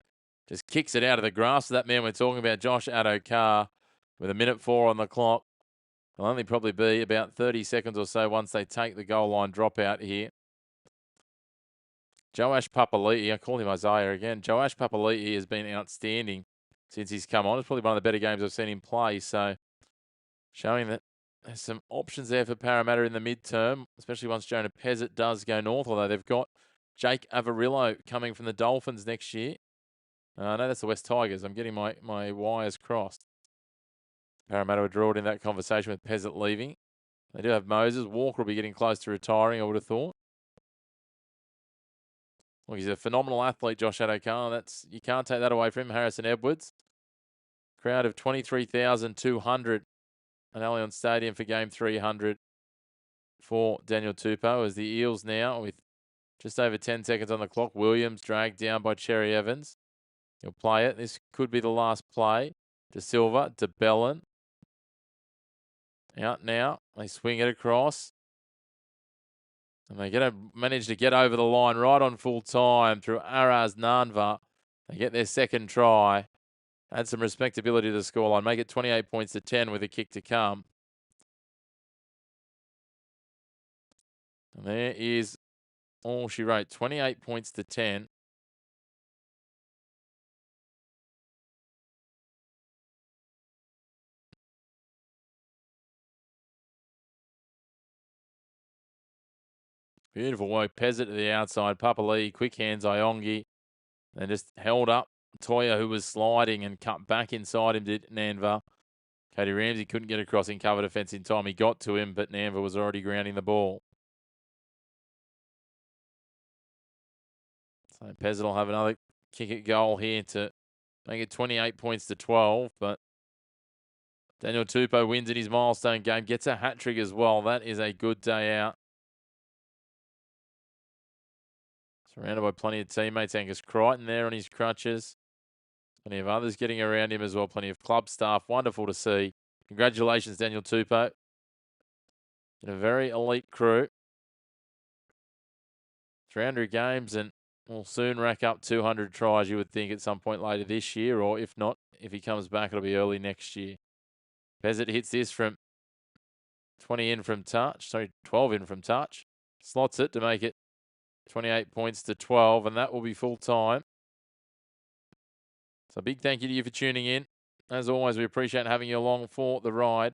just kicks it out of the grasp of that man we're talking about, Josh Adokar. with 1:04 on the clock. It'll only probably be about 30 seconds or so once they take the goal line dropout here. Joash Papali'i, I call him Isaiah again. Joash Papali'i has been outstanding since he's come on. It's probably one of the better games I've seen him play. So showing that there's some options there for Parramatta in the midterm, especially once Jonah Pezzett does go north, although they've got Jake Avarillo coming from the Dolphins next year. No, that's the West Tigers. I'm getting my wires crossed. Parramatta were drawn in that conversation with Pezzett leaving. They do have Moses. Walker will be getting close to retiring, I would have thought. Well, he's a phenomenal athlete, Josh Adokar. You can't take that away from him. Harrison Edwards. Crowd of 23,200 at Allianz Stadium for game 300 for Daniel Tupou as the Eels now with just over 10 seconds on the clock. Williams dragged down by Cherry Evans. He'll play it. This could be the last play. De Silva, De Bellin. Out now. They swing it across. And they're going to manage to get over the line right on full time through Araz Nanva. They get their second try. Add some respectability to the scoreline. Make it 28 points to 10 with a kick to come. And there is all she wrote. 28 points to 10. Beautiful work. Pezzett to the outside. Papali'i, quick hands, Iongi. They just held up Toya, who was sliding, and cut back inside him, did Nanva. Cody Ramsey couldn't get across in cover defence in time. He got to him, but Nanva was already grounding the ball. So Pezzett will have another kick at goal here to make it 28 points to 12. But Daniel Tupou wins in his milestone game, gets a hat-trick as well. That is a good day out. Surrounded by plenty of teammates. Angus Crichton there on his crutches. Plenty of others getting around him as well. Plenty of club staff. Wonderful to see. Congratulations, Daniel Tupou. In a very elite crew. 300 games and will soon rack up 200 tries, you would think, at some point later this year. Or if not, if he comes back, it'll be early next year. Pezzett hits this from 20 in from touch. Sorry, 12 in from touch. Slots it to make it 28 points to 12, and that will be full time. So big thank you to you for tuning in. As always, we appreciate having you along for the ride.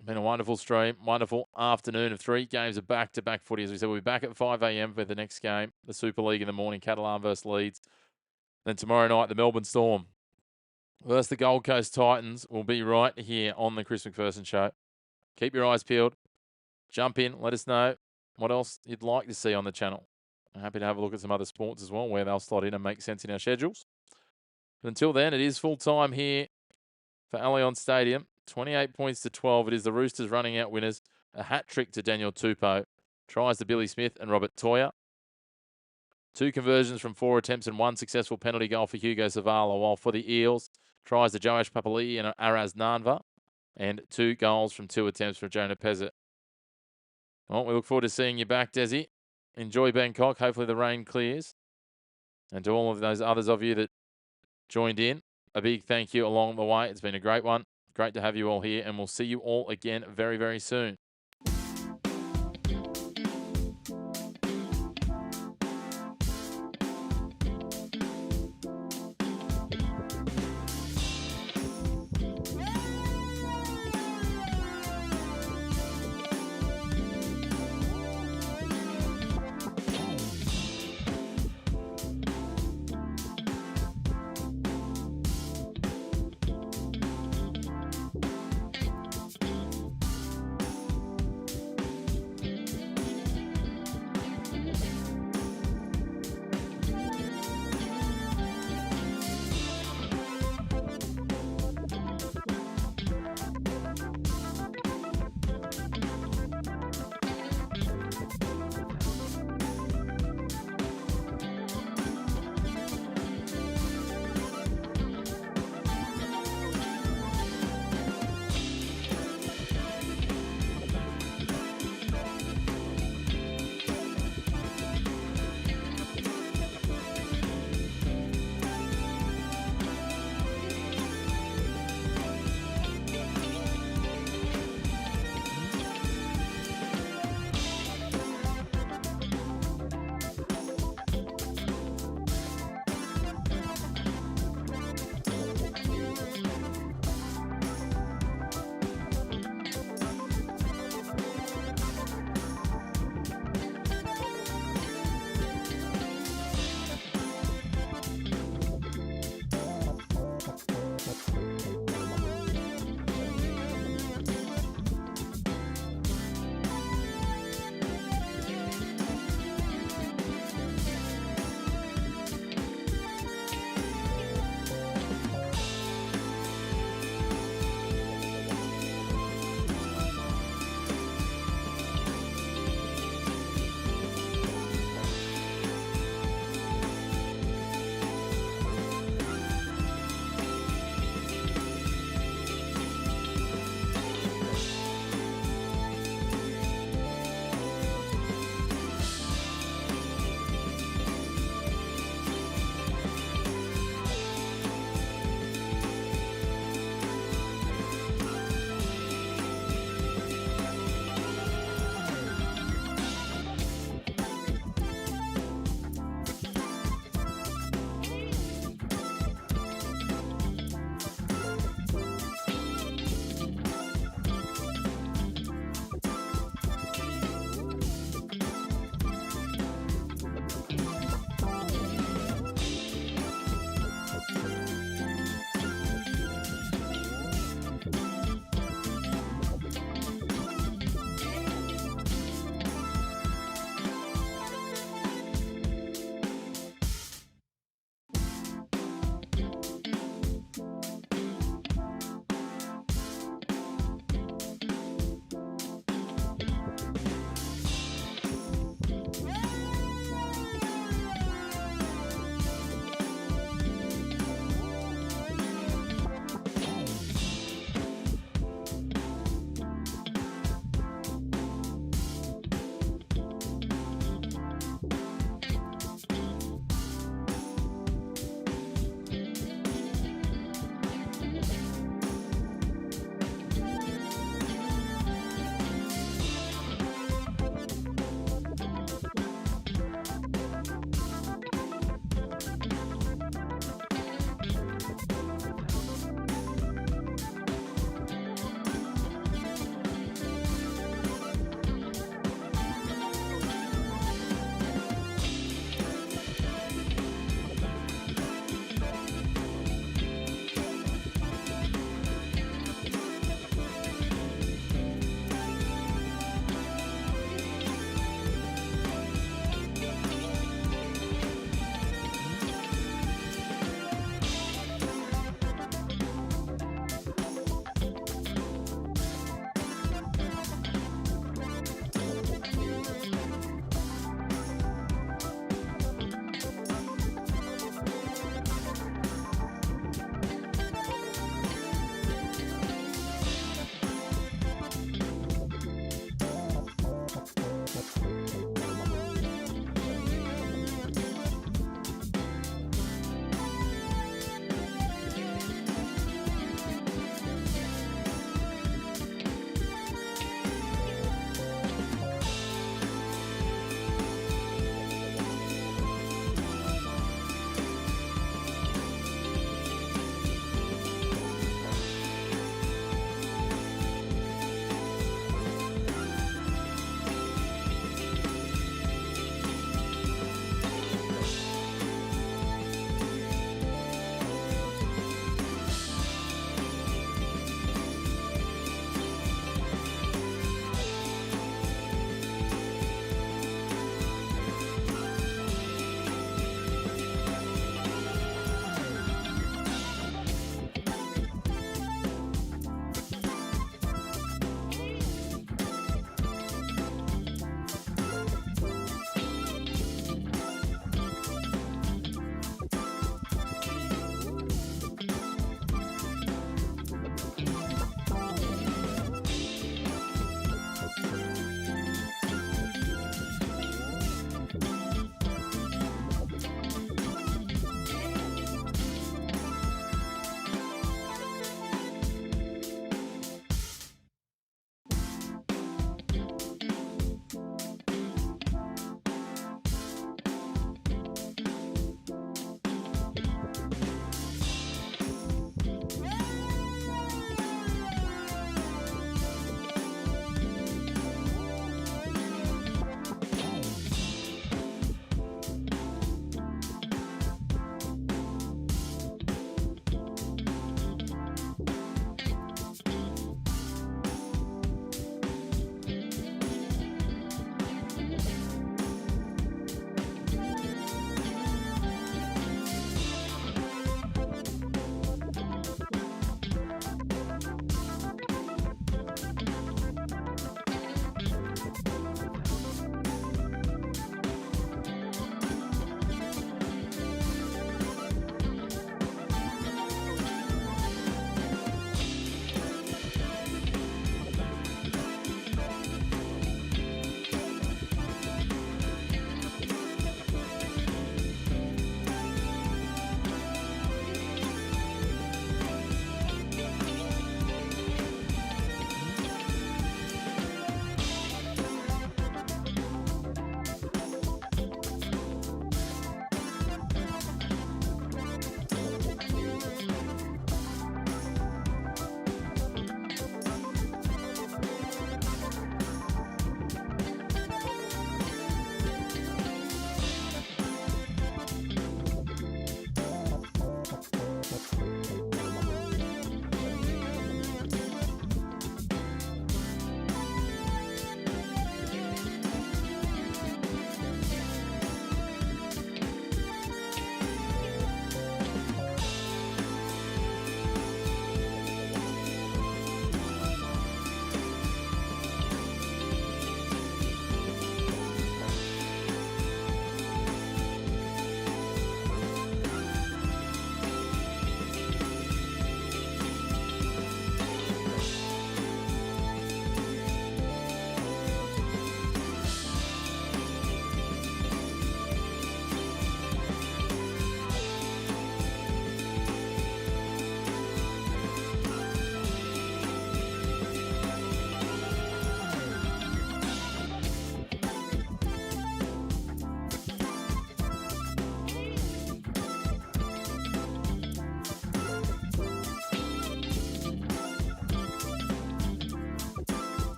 It's been a wonderful stream, wonderful afternoon of 3 games of back-to-back footy. As we said, we'll be back at 5 a.m. for the next game, the Super League in the morning, Catalan versus Leeds. Then tomorrow night, the Melbourne Storm versus the Gold Coast Titans will be right here on the Chris McPherson Show. Keep your eyes peeled. Jump in. Let us know what else you'd like to see on the channel. I'm happy to have a look at some other sports as well, where they'll slot in and make sense in our schedules. But until then, it is full time here for Allianz Stadium. 28 points to 12. It is the Roosters running out winners. A hat-trick to Daniel Tupou. Tries to Billy Smith and Robert Toya. 2 conversions from 4 attempts and 1 successful penalty goal for Hugo Savala. While for the Eels, tries to Joash Papali'i and Araz Nanva. And 2 goals from 2 attempts from Jonah Pezzett. Well, we look forward to seeing you back, Desi. Enjoy Bangkok. Hopefully the rain clears. And to all of those others of you that joined in, a big thank you along the way. It's been a great one. Great to have you all here, and we'll see you all again very, very soon.